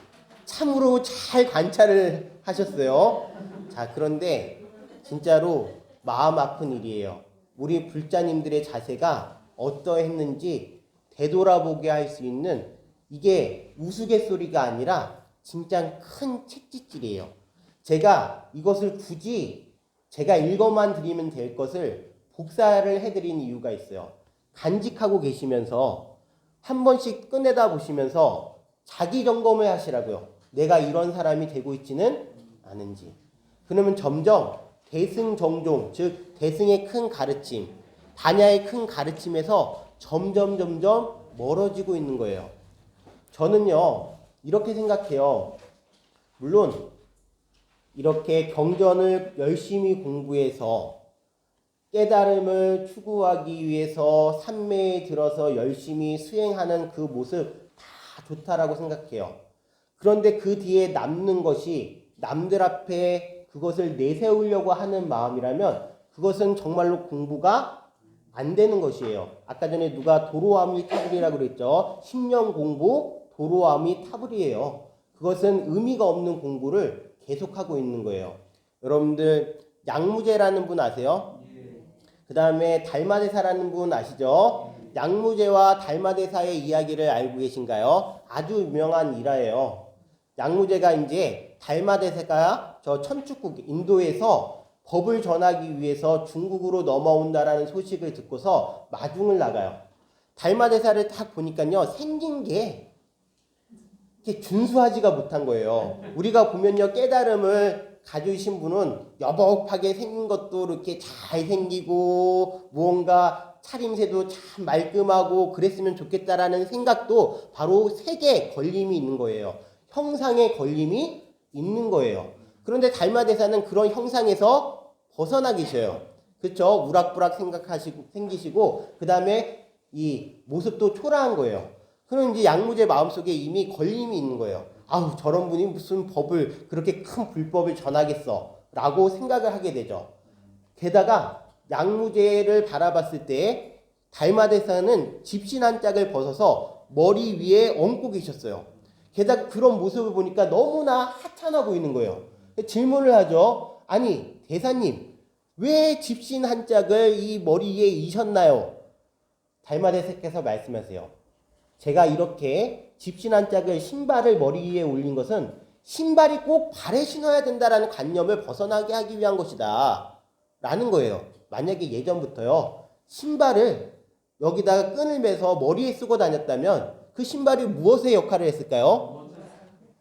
참으로 잘 관찰을 하셨어요. 자, 그런데 진짜로 마음 아픈 일이에요. 우리 불자님들의 자세가 어떠했는지 되돌아보게 할 수 있는 이게 우스갯소리가 아니라 진짜 큰 책짓질이에요. 제가 이것을 굳이 제가 읽어만 드리면 될 것을 복사를 해드린 이유가 있어요. 간직하고 계시면서 한 번씩 꺼내다 보시면서 자기 점검을 하시라고요. 내가 이런 사람이 되고 있지는 않은지. 그러면 점점 대승정종, 즉 대승의 큰 가르침, 반야의 큰 가르침에서 점점 멀어지고 있는 거예요. 저는요 이렇게 생각해요. 물론 이렇게 경전을 열심히 공부해서 깨달음을 추구하기 위해서 산매에 들어서 열심히 수행하는 그 모습 다 좋다라고 생각해요. 그런데 그 뒤에 남는 것이 남들 앞에 그것을 내세우려고 하는 마음이라면 그것은 정말로 공부가 안 되는 것이에요. 아까 전에 누가 도로아미 타불이라고 그랬죠. 10년 공부 도로아미 타불이에요. 그것은 의미가 없는 공부를 계속하고 있는 거예요. 여러분들 양무제라는 분 아세요? 그 다음에 달마대사라는 분 아시죠? 양무제와 달마대사의 이야기를 알고 계신가요? 아주 유명한 일화예요. 양무제가 이제 달마대사가 저 천축국 인도에서 법을 전하기 위해서 중국으로 넘어온다라는 소식을 듣고서 마중을 나가요. 달마대사를 딱 보니까요 생긴 게 이렇게 준수하지가 못한 거예요. 우리가 보면요 깨달음을 가지신 분은 여복하게 생긴 것도 이렇게 잘 생기고 무언가 차림새도 참 말끔하고 그랬으면 좋겠다라는 생각도 바로 색에 걸림이 있는 거예요. 형상에 걸림이 있는 거예요. 그런데 달마대사는 그런 형상에서 벗어나 계셔요. 그렇죠? 우락부락 생기시고 그 다음에 이 모습도 초라한 거예요. 그럼 이제 양무제 마음속에 이미 걸림이 있는 거예요. 아우 저런 분이 무슨 법을 그렇게 큰 불법을 전하겠어 라고 생각을 하게 되죠. 게다가 양무제를 바라봤을 때 달마대사는 집신 한 짝을 벗어서 머리 위에 얹고 계셨어요. 게다가 그런 모습을 보니까 너무나 하찮아 보이는 거예요. 질문을 하죠. 아니, 대사님, 왜 집신 한 짝을 이 머리에 이셨나요? 달마대사께서 말씀하세요. 제가 이렇게 집신 한 짝을 신발을 머리 위에 올린 것은 신발이 꼭 발에 신어야 된다라는 관념을 벗어나게 하기 위한 것이다. 라는 거예요. 만약에 예전부터요, 신발을 여기다가 끈을 매서 머리에 쓰고 다녔다면 그 신발이 무엇의 역할을 했을까요?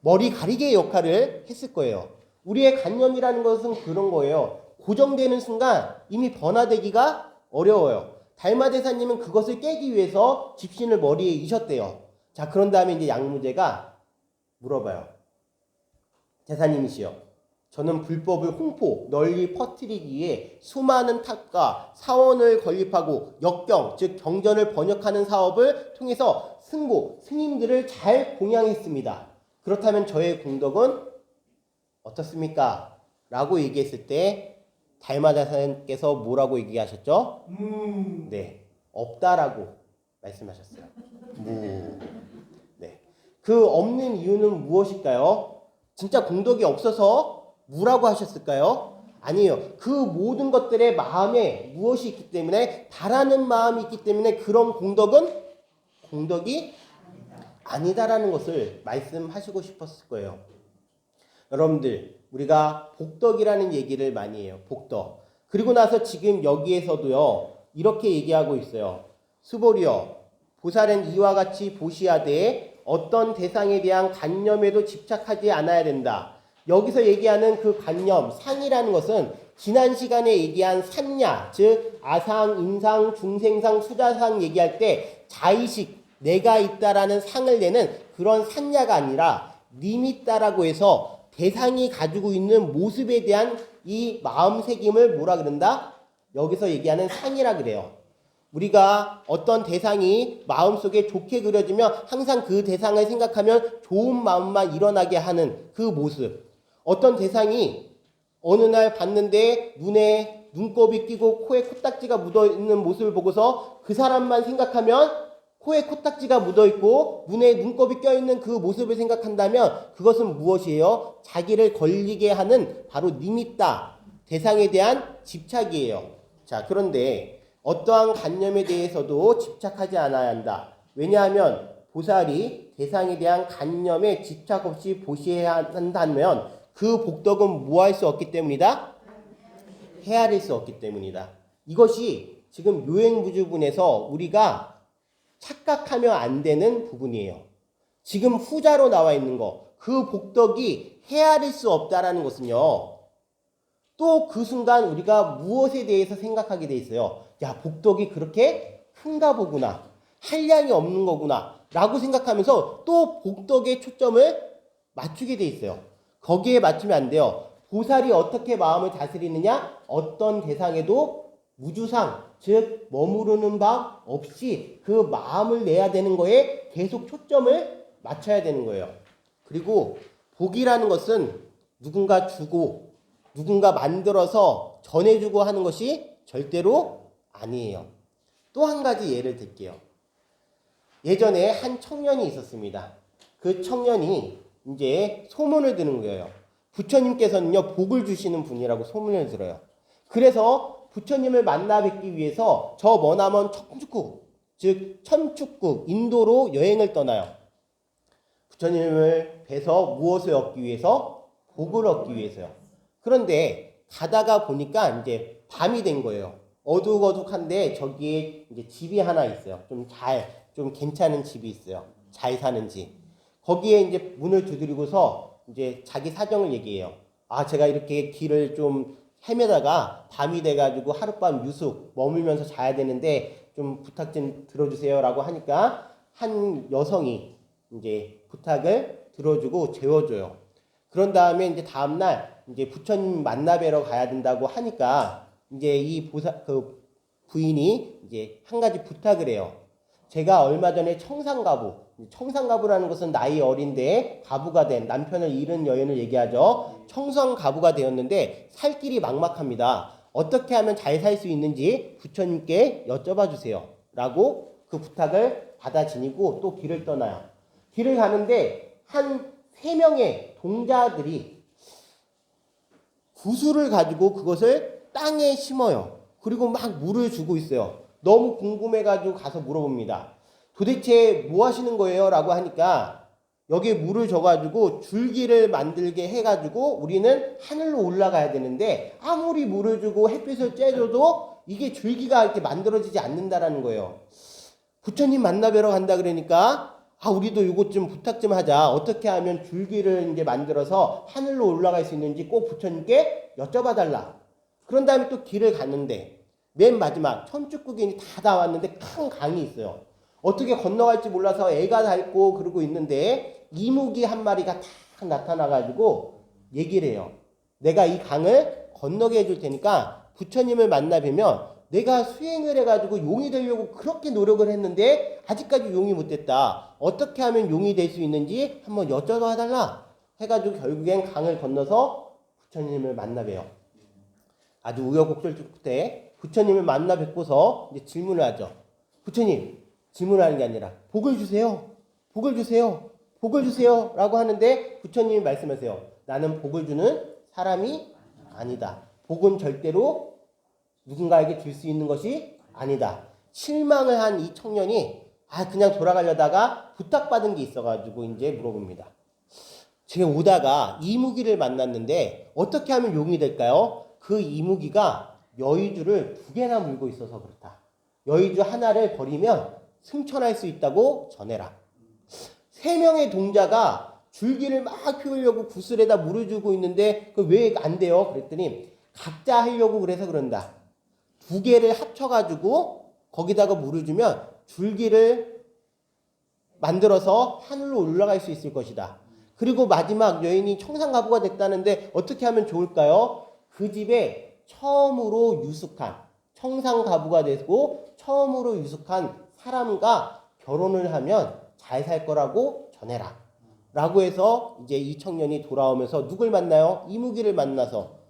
머리 가리개의 역할을 했을 거예요. 우리의 관념이라는 것은 그런 거예요. 고정되는 순간 이미 변화되기가 어려워요. 달마대사님은 그것을 깨기 위해서 집신을 머리에 이셨대요. 자, 그런 다음에 이제 양무제가 물어봐요. 대사님이시여, 저는 불법을 홍포, 널리 퍼뜨리기에 수많은 탑과 사원을 건립하고 역경, 즉 경전을 번역하는 사업을 통해서 승고, 스님들을 잘 공양했습니다. 그렇다면 저의 공덕은 어떻습니까? 라고 얘기했을 때 달마대사님께서 뭐라고 얘기하셨죠? 네, 없다라고 말씀하셨어요. 네, 그 없는 이유는 무엇일까요? 진짜 공덕이 없어서 무라고 하셨을까요? 아니에요. 그 모든 것들의 마음에 무엇이 있기 때문에, 바라는 마음이 있기 때문에 그런 공덕은 공덕이 아니다라는 것을 말씀하시고 싶었을 거예요. 여러분들, 우리가 복덕이라는 얘기를 많이 해요. 복덕. 그리고 나서 지금 여기에서도요, 이렇게 얘기하고 있어요. 수보리여, 보살은 이와 같이 보시하되 어떤 대상에 대한 관념에도 집착하지 않아야 된다. 여기서 얘기하는 그 관념, 상이라는 것은 지난 시간에 얘기한 산야, 즉 아상, 인상, 중생상, 수자상 얘기할 때 자의식, 내가 있다라는 상을 내는 그런 산야가 아니라 니미따라고 해서 대상이 가지고 있는 모습에 대한 이 마음새김을 뭐라 그런다? 여기서 얘기하는 상이라 그래요. 우리가 어떤 대상이 마음속에 좋게 그려지면 항상 그 대상을 생각하면 좋은 마음만 일어나게 하는 그 모습. 어떤 대상이 어느 날 봤는데 눈에 눈곱이 끼고 코에 코딱지가 묻어있는 모습을 보고서 그 사람만 생각하면 코에 코딱지가 묻어있고 눈에 눈곱이 껴있는 그 모습을 생각한다면 그것은 무엇이에요? 자기를 걸리게 하는 바로 니미따, 대상에 대한 집착이에요. 자, 그런데 어떠한 관념에 대해서도 집착하지 않아야 한다. 왜냐하면 보살이 대상에 대한 관념에 집착 없이 보시해야 한다면 그 복덕은 무할 수 없기 때문이다? 헤아릴 수 없기 때문이다. 이것이 지금 요행무주분에서 우리가 착각하면 안 되는 부분이에요. 지금 후자로 나와 있는 거, 그 복덕이 헤아릴 수 없다라는 것은요, 또 그 순간 우리가 무엇에 대해서 생각하게 돼 있어요. 야, 복덕이 그렇게 큰가 보구나, 한량이 없는 거구나 라고 생각하면서 또 복덕의 초점을 맞추게 돼 있어요. 거기에 맞추면 안 돼요. 보살이 어떻게 마음을 다스리느냐? 어떤 대상에도 무주상, 즉 머무르는 바 없이 그 마음을 내야 되는 거에 계속 초점을 맞춰야 되는 거예요. 그리고 복이라는 것은 누군가 주고 누군가 만들어서 전해주고 하는 것이 절대로 아니에요. 또 한 가지 예를 들게요. 예전에 한 청년이 있었습니다. 그 청년이 이제 소문을 드는 거예요. 부처님께서는요, 복을 주시는 분이라고 소문을 들어요. 그래서 부처님을 만나 뵙기 위해서 저 머나먼 천축국, 즉 천축국, 인도로 여행을 떠나요. 부처님을 뵈서 무엇을 얻기 위해서? 복을 얻기 위해서요. 그런데 가다가 보니까 이제 밤이 된 거예요. 어둑어둑한데 저기에 이제 집이 하나 있어요. 좀 괜찮은 집이 있어요. 잘 사는 집. 거기에 이제 문을 두드리고서 이제 자기 사정을 얘기해요. 아, 제가 이렇게 길을 좀 헤매다가 밤이 돼가지고 하룻밤 유숙 머물면서 자야 되는데 좀 부탁 좀 들어주세요라고 하니까 한 여성이 이제 부탁을 들어주고 재워줘요. 그런 다음에 이제 다음날 이제 부처님 만나 뵈러 가야 된다고 하니까 이제 이 그 부인이 이제 한 가지 부탁을 해요. 제가 얼마 전에 청산가부라는 것은 나이 어린데 가부가 된, 남편을 잃은 여인을 얘기하죠. 청산가부가 되었는데 살 길이 막막합니다. 어떻게 하면 잘 살 수 있는지 부처님께 여쭤봐 주세요. 라고 그 부탁을 받아 지니고 또 길을 떠나요. 길을 가는데 한 3명의 동자들이 구슬을 가지고 그것을 땅에 심어요. 그리고 막 물을 주고 있어요. 너무 궁금해가지고 가서 물어봅니다. 도대체 뭐 하시는 거예요? 라고 하니까 여기에 물을 줘가지고 줄기를 만들게 해가지고 우리는 하늘로 올라가야 되는데 아무리 물을 주고 햇빛을 쬐줘도 이게 줄기가 이렇게 만들어지지 않는다라는 거예요. 부처님 만나뵈러 간다 그러니까 우리도 이것 좀 부탁 좀 하자. 어떻게 하면 줄기를 이제 만들어서 하늘로 올라갈 수 있는지 꼭 부처님께 여쭤봐 달라. 그런 다음에 또 길을 갔는데 맨 마지막 천축국인이 다 나왔는데 큰 강이 있어요. 어떻게 건너갈지 몰라서 애가 닳고 그러고 있는데 이무기 한 마리가 딱 나타나가지고 얘기를 해요. 내가 이 강을 건너게 해줄 테니까 부처님을 만나 뵈면 내가 수행을 해가지고 용이 되려고 그렇게 노력을 했는데 아직까지 용이 못됐다. 어떻게 하면 용이 될 수 있는지 한번 여쭤봐 달라. 해가지고 결국엔 강을 건너서 부처님을 만나 뵈요. 아주 우여곡절 끝에 부처님을 만나 뵙고서 이제 질문을 하죠. 부처님, 질문하는 게 아니라 복을 주세요. 복을 주세요. 복을 주세요. 라고 하는데 부처님이 말씀하세요. 나는 복을 주는 사람이 아니다. 복은 절대로 누군가에게 줄 수 있는 것이 아니다. 실망을 한 이 청년이 그냥 돌아가려다가 부탁받은 게 있어가지고 이제 물어봅니다. 제가 오다가 이무기를 만났는데 어떻게 하면 용이 될까요? 그 이무기가 여의주를 2개나 물고 있어서 그렇다. 여의주 하나를 버리면 승천할 수 있다고 전해라. 3명의 동자가 줄기를 막 피우려고 구슬에다 물을 주고 있는데 그 왜 안 돼요? 그랬더니 각자 하려고 그래서 그런다. 2개를 합쳐가지고 거기다가 물을 주면 줄기를 만들어서 하늘로 올라갈 수 있을 것이다. 그리고 마지막 여인이 청산가부가 됐다는데 어떻게 하면 좋을까요? 그 집에 처음으로 유숙한 청산가부가 되고 처음으로 유숙한 사람과 결혼을 하면 잘 살 거라고 전해라. 라고 해서 이제 이 청년이 돌아오면서 누굴 만나요? 이무기를 만나서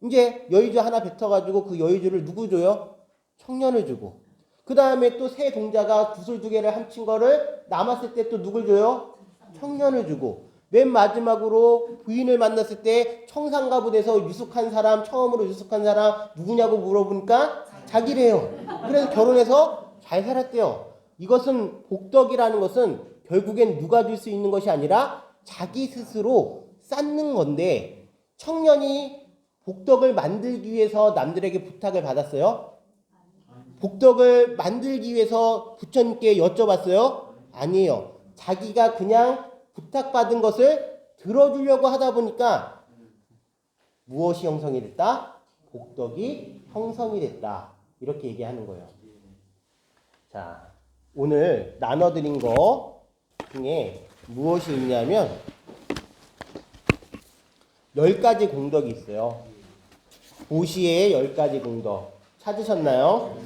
이제 여의주 하나 뱉어가지고 그 여의주를 누구 줘요? 청년을 주고. 그 다음에 또 세 동자가 구슬 2개를 합친 거를 남았을 때 또 누굴 줘요? 청년을 주고. 맨 마지막으로 부인을 만났을 때 청산가부 돼서 유숙한 사람, 처음으로 유숙한 사람 누구냐고 물어보니까 자기래요. 그래서 결혼해서 잘 살았대요. 이것은 복덕이라는 것은 결국엔 누가 줄 수 있는 것이 아니라 자기 스스로 쌓는 건데 청년이 복덕을 만들기 위해서 남들에게 부탁을 받았어요? 복덕을 만들기 위해서 부처님께 여쭤봤어요? 아니에요. 자기가 그냥 부탁받은 것을 들어주려고 하다 보니까 무엇이 형성이 됐다? 복덕이 형성이 됐다. 이렇게 얘기하는 거예요. 자, 오늘 나눠드린 거 중에 무엇이 있냐면 10가지 공덕이 있어요. 보시의 10가지 공덕 찾으셨나요?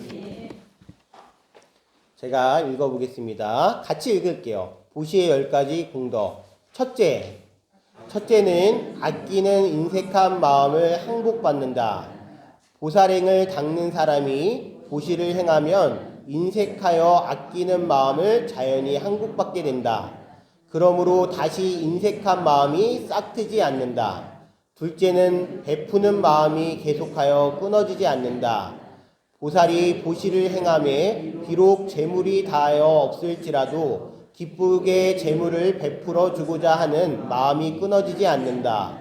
제가 읽어보겠습니다. 같이 읽을게요. 보시의 10가지 공덕. 첫째는 아끼는 인색한 마음을 항복받는다. 보살행을 닦는 사람이 보시를 행하면 인색하여 아끼는 마음을 자연히 항복받게 된다. 그러므로 다시 인색한 마음이 싹트지 않는다. 둘째는 베푸는 마음이 계속하여 끊어지지 않는다. 보살이 보시를 행함에 비록 재물이 다하여 없을지라도 기쁘게 재물을 베풀어 주고자 하는 마음이 끊어지지 않는다.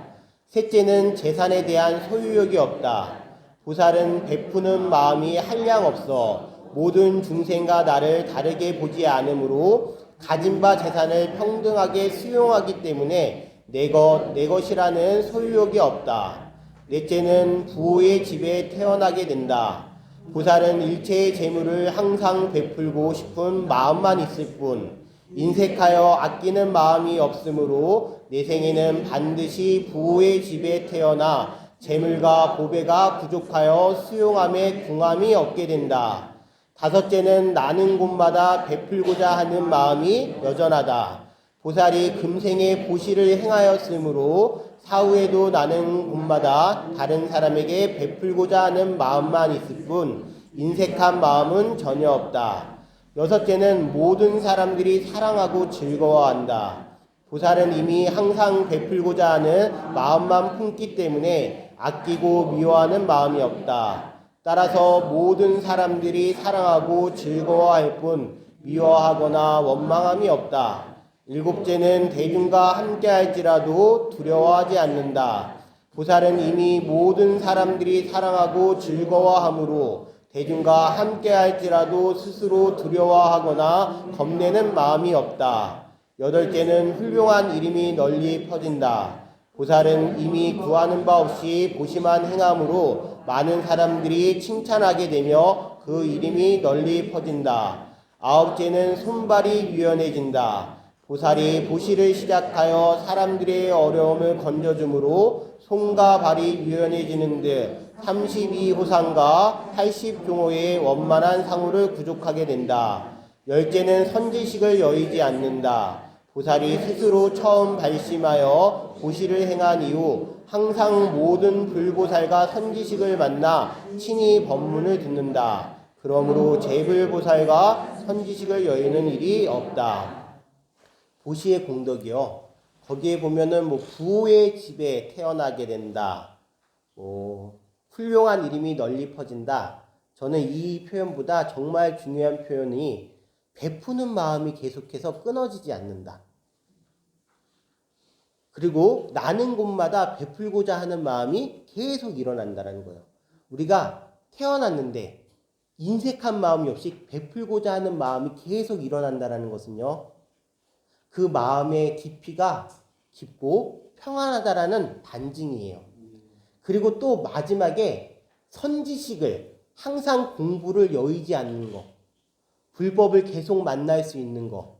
셋째는 재산에 대한 소유욕이 없다. 보살은 베푸는 마음이 한량없어 모든 중생과 나를 다르게 보지 않으므로 가진 바 재산을 평등하게 수용하기 때문에 내 것이라는 소유욕이 없다. 넷째는 부호의 집에 태어나게 된다. 보살은 일체의 재물을 항상 베풀고 싶은 마음만 있을 뿐 인색하여 아끼는 마음이 없으므로 내 생에는 반드시 부호의 집에 태어나 재물과 보배가 부족하여 수용함에 궁함이 없게 된다. 다섯째는 나는 곳마다 베풀고자 하는 마음이 여전하다. 보살이 금생에 보시를 행하였으므로 사후에도 나는 곳마다 다른 사람에게 베풀고자 하는 마음만 있을 뿐 인색한 마음은 전혀 없다. 여섯째는 모든 사람들이 사랑하고 즐거워한다. 보살은 이미 항상 베풀고자 하는 마음만 품기 때문에 아끼고 미워하는 마음이 없다. 따라서 모든 사람들이 사랑하고 즐거워할 뿐 미워하거나 원망함이 없다. 일곱째는 대중과 함께할지라도 두려워하지 않는다. 보살은 이미 모든 사람들이 사랑하고 즐거워하므로 대중과 함께할지라도 스스로 두려워하거나 겁내는 마음이 없다. 여덟째는 훌륭한 이름이 널리 퍼진다. 보살은 이미 구하는 바 없이 보시만 행함으로 많은 사람들이 칭찬하게 되며 그 이름이 널리 퍼진다. 아홉째는 손발이 유연해진다. 보살이 보시를 시작하여 사람들의 어려움을 건져주므로 손과 발이 유연해지는 듯 32호상과 80종호의 원만한 상호를 구족하게 된다. 열째는 선지식을 여의지 않는다. 보살이 스스로 처음 발심하여 보시를 행한 이후 항상 모든 불보살과 선지식을 만나 친히 법문을 듣는다. 그러므로 재불보살과 선지식을 여의는 일이 없다. 보시의 공덕이요. 거기에 보면은 부의 집에 태어나게 된다. 훌륭한 이름이 널리 퍼진다. 저는 이 표현보다 정말 중요한 표현이 베푸는 마음이 계속해서 끊어지지 않는다. 그리고 나는 곳마다 베풀고자 하는 마음이 계속 일어난다는 거예요. 우리가 태어났는데 인색한 마음이 없이 베풀고자 하는 마음이 계속 일어난다는 것은요. 그 마음의 깊이가 깊고 평안하다라는 반증이에요. 그리고 또 마지막에 선지식을 항상 공부를 여의지 않는 것, 불법을 계속 만날 수 있는 것,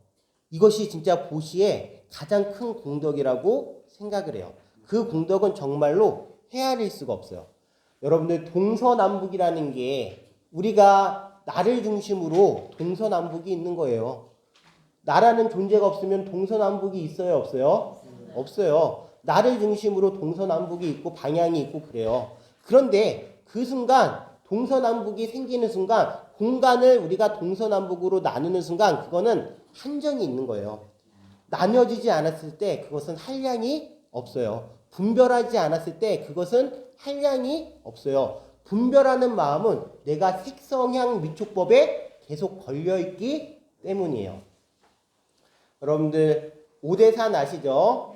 이것이 진짜 보시의 가장 큰 공덕이라고 생각을 해요. 그 공덕은 정말로 헤아릴 수가 없어요. 여러분들 동서남북이라는 게 우리가 나를 중심으로 동서남북이 있는 거예요. 나라는 존재가 없으면 동서남북이 있어요, 없어요? 없어요. 나를 중심으로 동서남북이 있고 방향이 있고 그래요. 그런데 그 순간 동서남북이 생기는 순간 공간을 우리가 동서남북으로 나누는 순간 그거는 한정이 있는 거예요. 나뉘어지지 않았을 때 그것은 한량이 없어요. 분별하지 않았을 때 그것은 한량이 없어요. 분별하는 마음은 내가 색성향 미촉법에 계속 걸려있기 때문이에요. 여러분들 오대산 아시죠?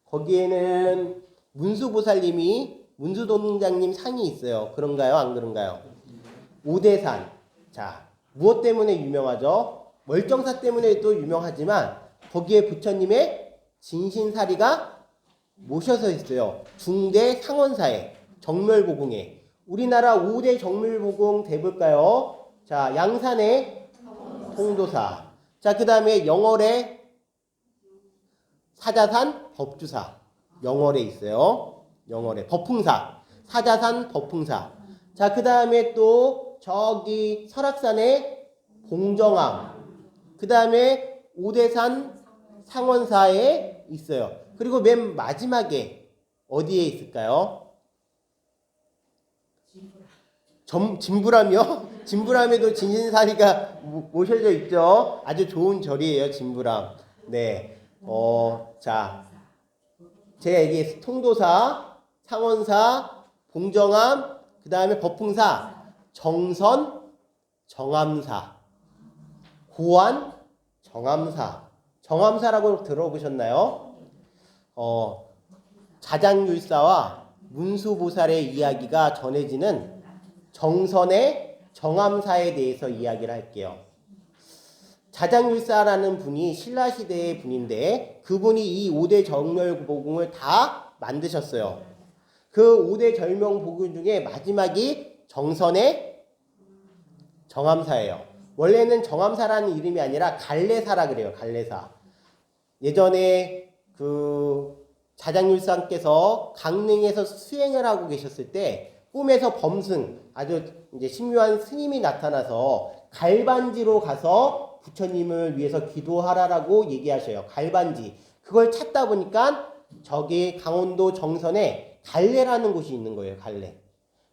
거기에는 문수보살님이 문수동장님 상이 있어요. 그런가요? 안 그런가요? 오대산. 자, 무엇 때문에 유명하죠? 멀쩡사 때문에 또 유명하지만 거기에 부처님의 진신사리가 모셔서 있어요. 중대 상원사에 정멸보궁에. 우리나라 5대 정멸보궁 대볼까요? 자, 양산의 통도사. 자, 그 다음에 영월의 사자산 법주사. 영월에 있어요. 영월에 법풍사. 사자산 법풍사. 자, 그 다음에 또 저기 설악산의 공정암. 그 다음에 오대산 상원사에 있어요. 그리고 맨 마지막에 어디에 있을까요? 진부람이요? 진부람에도 진신사리가 모셔져 있죠. 아주 좋은 절이에요, 진부람. 네. 자, 제가 얘기했어요. 통도사, 상원사, 공정암, 그 다음에 법풍사, 정선, 정암사, 고안, 정암사. 정암사라고 들어보셨나요? 자장율사와 문수보살의 이야기가 전해지는 정선의 정암사에 대해서 이야기를 할게요. 자장율사라는 분이 신라시대의 분인데 그분이 이 5대 정멸보궁을 다 만드셨어요. 그 5대 정멸보궁 중에 마지막이 정선의 정암사예요. 원래는 정암사라는 이름이 아니라 갈래사라 그래요. 갈래사. 예전에 그 자장율사께서 강릉에서 수행을 하고 계셨을 때 꿈에서 범승, 아주 이제 신묘한 스님이 나타나서 갈반지로 가서 부처님을 위해서 기도하라라고 얘기하셔요. 갈반지. 그걸 찾다 보니까 저기 강원도 정선에 갈래라는 곳이 있는 거예요. 갈래.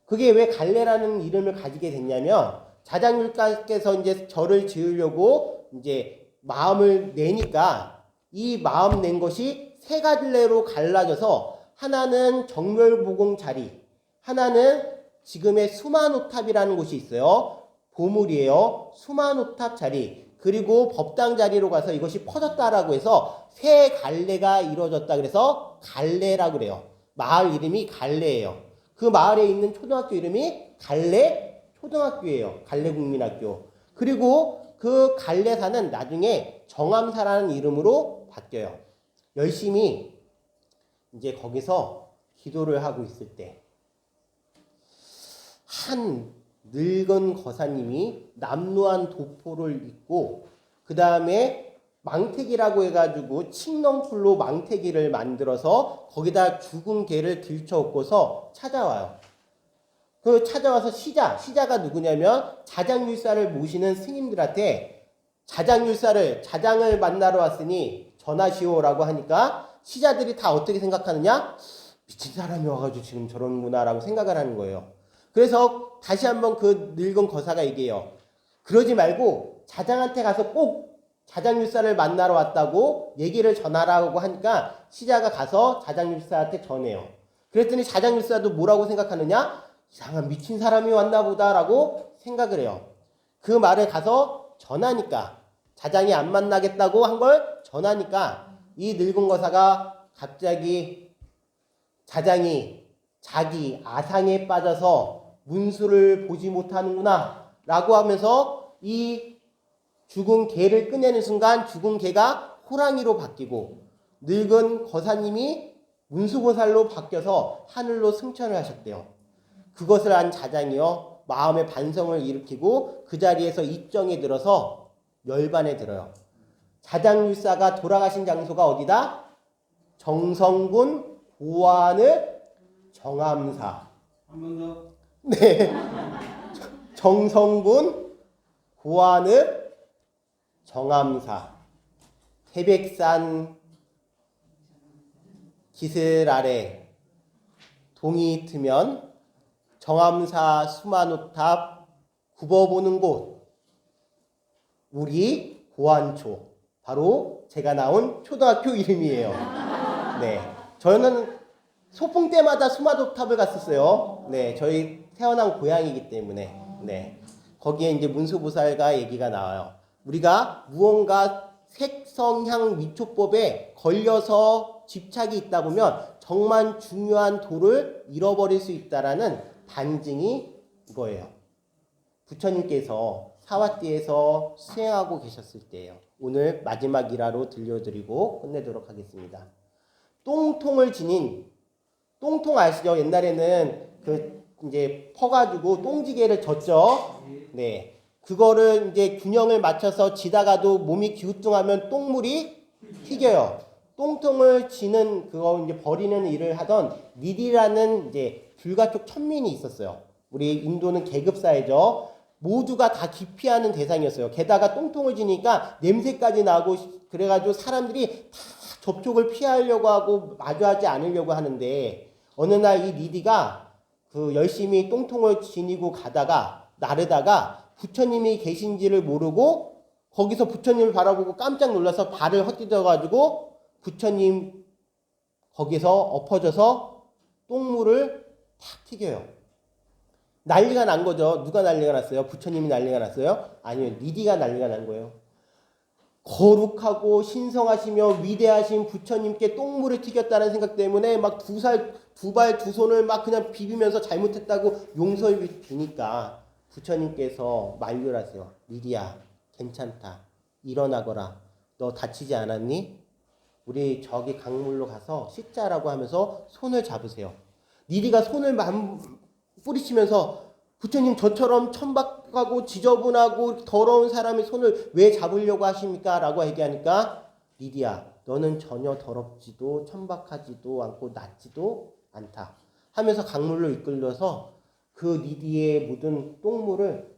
그게 왜 갈래라는 이름을 가지게 됐냐면 자장율사께서 이제 절을 지으려고 이제 마음을 내니까 이 마음 낸 것이 세 갈래로 갈라져서 하나는 정멸보공 자리, 하나는 지금의 수마노탑이라는 곳이 있어요. 보물이에요. 수마노탑 자리. 그리고 법당 자리로 가서 이것이 퍼졌다라고 해서 세 갈래가 이루어졌다 그래서 갈래라고 그래요. 마을 이름이 갈래예요. 그 마을에 있는 초등학교 이름이 갈래 초등학교예요. 갈래국민학교. 그리고 그 갈래사는 나중에 정암사라는 이름으로 바뀌어요. 열심히 이제 거기서 기도를 하고 있을 때 한 늙은 거사님이 남루한 도포를 입고 그 다음에 망태기라고 해가지고 칡넝쿨로 망태기를 만들어서 거기다 죽은 개를 들쳐엎고서 찾아와요. 그 찾아와서 시자가 누구냐면 자장율사를 모시는 스님들한테 자장을 만나러 왔으니 전하시오라고 하니까 시자들이 다 어떻게 생각하느냐? 미친 사람이 와가지고 지금 저러는구나라고 생각을 하는 거예요. 그래서 다시 한번 그 늙은 거사가 얘기해요. 그러지 말고 자장한테 가서 꼭 자장율사를 만나러 왔다고 얘기를 전하라고 하니까 시자가 가서 자장율사한테 전해요. 그랬더니 자장율사도 뭐라고 생각하느냐? 이상한 미친 사람이 왔나 보다라고 생각을 해요. 그 말을 가서 전하니까 자장이 안 만나겠다고 한 걸 전하니까 이 늙은 거사가 갑자기 자장이 자기 아상에 빠져서 문수를 보지 못하는구나 라고 하면서 이 죽은 개를 꺼내는 순간 죽은 개가 호랑이로 바뀌고 늙은 거사님이 문수보살로 바뀌어서 하늘로 승천을 하셨대요. 그것을 안 자장이요 마음의 반성을 일으키고 그 자리에서 입정에 들어서 열반에 들어요. 자장율사가 돌아가신 장소가 어디다? 정성군 고안읍 정암사. 한 번 더. 네. 정성군 고안읍 정암사. 태백산 기슬 아래 동이 트면 정암사 수마노탑 굽어보는 곳 우리 고안초 바로 제가 나온 초등학교 이름이에요. 네, 저는 소풍 때마다 수마노탑을 갔었어요. 네, 저희 태어난 고향이기 때문에 네 거기에 이제 문수보살과 얘기가 나와요. 우리가 무언가 색성향 위초법에 걸려서 집착이 있다 보면 정말 중요한 도를 잃어버릴 수 있다라는 반증이 이거예요. 부처님께서 사화띠에서 수행하고 계셨을 때예요. 오늘 마지막 일화로 들려드리고 끝내도록 하겠습니다. 똥통을 지닌 똥통 아시죠? 옛날에는 그 이제 퍼가지고 똥지게를 졌죠. 네, 그거를 이제 균형을 맞춰서 지다가도 몸이 기우뚱하면 똥물이 튀겨요. 똥통을 지는 그거 이제 버리는 일을 하던 니디라는 이제 불가촉 천민이 있었어요. 우리 인도는 계급 사회죠. 모두가 다 기피하는 대상이었어요. 게다가 똥통을 지니까 냄새까지 나고 그래가지고 사람들이 다 접촉을 피하려고 하고 마주하지 않으려고 하는데 어느 날 이 니디가 그 열심히 똥통을 지니고 가다가 나르다가 부처님이 계신지를 모르고 거기서 부처님을 바라보고 깜짝 놀라서 발을 헛디뎌가지고 부처님 거기서 엎어져서 똥물을 탁 튀겨요. 난리가 난 거죠. 누가 난리가 났어요? 부처님이 난리가 났어요? 아니요, 니디가 난리가 난 거예요. 거룩하고 신성하시며 위대하신 부처님께 똥물을 튀겼다는 생각 때문에 막 두 발 두 손을 막 그냥 비비면서 잘못했다고 용서를 비니까 부처님께서 만류를 하세요. 니디야, 괜찮다. 일어나거라. 너 다치지 않았니? 우리 저기 강물로 가서 씻자라고 하면서 손을 잡으세요. 니디가 손을 뿌리치면서 부처님 저처럼 천박하고 지저분하고 더러운 사람의 손을 왜 잡으려고 하십니까? 라고 얘기하니까 니디야 너는 전혀 더럽지도 천박하지도 않고 낫지도 않다 하면서 강물로 이끌려서 그 니디에 묻은 똥물을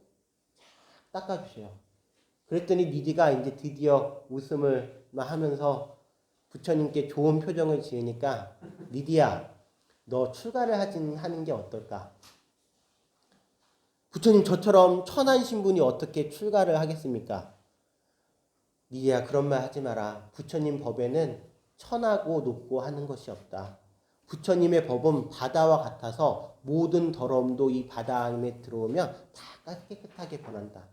닦아주세요. 그랬더니 니디가 이제 드디어 웃음을 하면서 부처님께 좋은 표정을 지으니까 니디야 너 출가를 하는 게 어떨까? 부처님 저처럼 천한 신분이 어떻게 출가를 하겠습니까? 니디야 그런 말 하지 마라. 부처님 법에는 천하고 높고 하는 것이 없다. 부처님의 법은 바다와 같아서 모든 더러움도 이 바다 안에 들어오면 다 깨끗하게 변한다.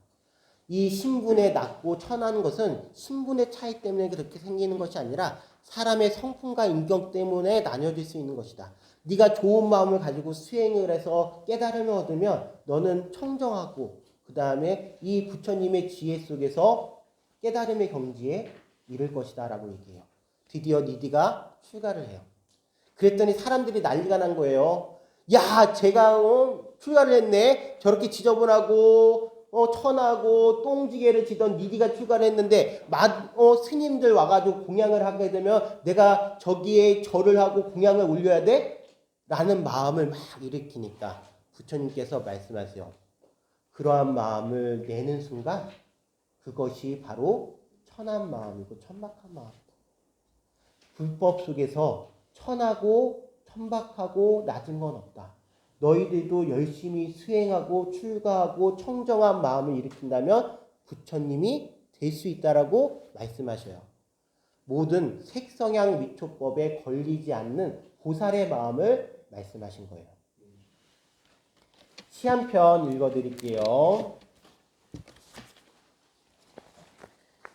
이 신분에 낮고 천한 것은 신분의 차이 때문에 그렇게 생기는 것이 아니라 사람의 성품과 인격 때문에 나뉘어질 수 있는 것이다. 네가 좋은 마음을 가지고 수행을 해서 깨달음을 얻으면 너는 청정하고 그 다음에 이 부처님의 지혜 속에서 깨달음의 경지에 이를 것이다 라고 얘기해요. 드디어 니디가 출가를 해요. 그랬더니 사람들이 난리가 난 거예요. 야, 제가 출가를 했네. 저렇게 지저분하고 천하고 똥지게를 지던 니디가 출가를 했는데 스님들 와가지고 공양을 하게 되면 내가 저기에 절을 하고 공양을 올려야 돼? 라는 마음을 막 일으키니까 부처님께서 말씀하세요. 그러한 마음을 내는 순간 그것이 바로 천한 마음이고 천박한 마음이다. 불법 속에서 천하고 천박하고 낮은 건 없다. 너희들도 열심히 수행하고 출가하고 청정한 마음을 일으킨다면 부처님이 될 수 있다라고 말씀하셔요. 모든 색성향 미초법에 걸리지 않는 보살의 마음을 말씀하신 거예요. 시 한 편 읽어드릴게요.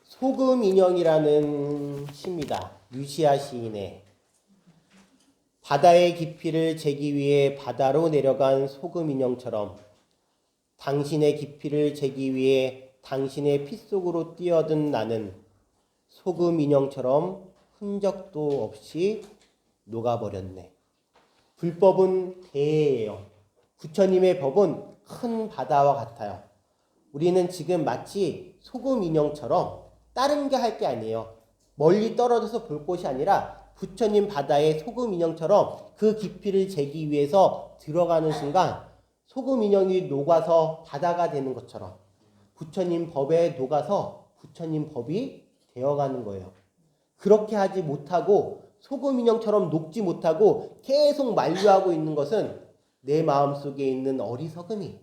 소금 인형이라는 시입니다. 유시아 시인의. 바다의 깊이를 재기 위해 바다로 내려간 소금 인형처럼 당신의 깊이를 재기 위해 당신의 피 속으로 뛰어든 나는 소금 인형처럼 흔적도 없이 녹아버렸네. 불법은 대예요. 부처님의 법은 큰 바다와 같아요. 우리는 지금 마치 소금 인형처럼 다른 게 할 게 아니에요. 멀리 떨어져서 볼 곳이 아니라 부처님 바다의 소금 인형처럼 그 깊이를 재기 위해서 들어가는 순간 소금 인형이 녹아서 바다가 되는 것처럼 부처님 법에 녹아서 부처님 법이 되어가는 거예요. 그렇게 하지 못하고 소금 인형처럼 녹지 못하고 계속 만류하고 있는 것은 내 마음속에 있는 어리석음이,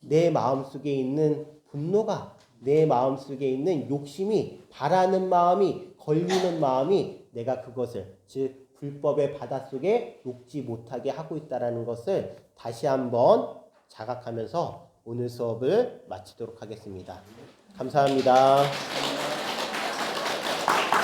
내 마음속에 있는 분노가, 내 마음속에 있는 욕심이, 바라는 마음이, 걸리는 마음이 내가 그것을, 즉 불법의 바닷속에 녹지 못하게 하고 있다는 것을 다시 한번 자각하면서 오늘 수업을 마치도록 하겠습니다. 감사합니다.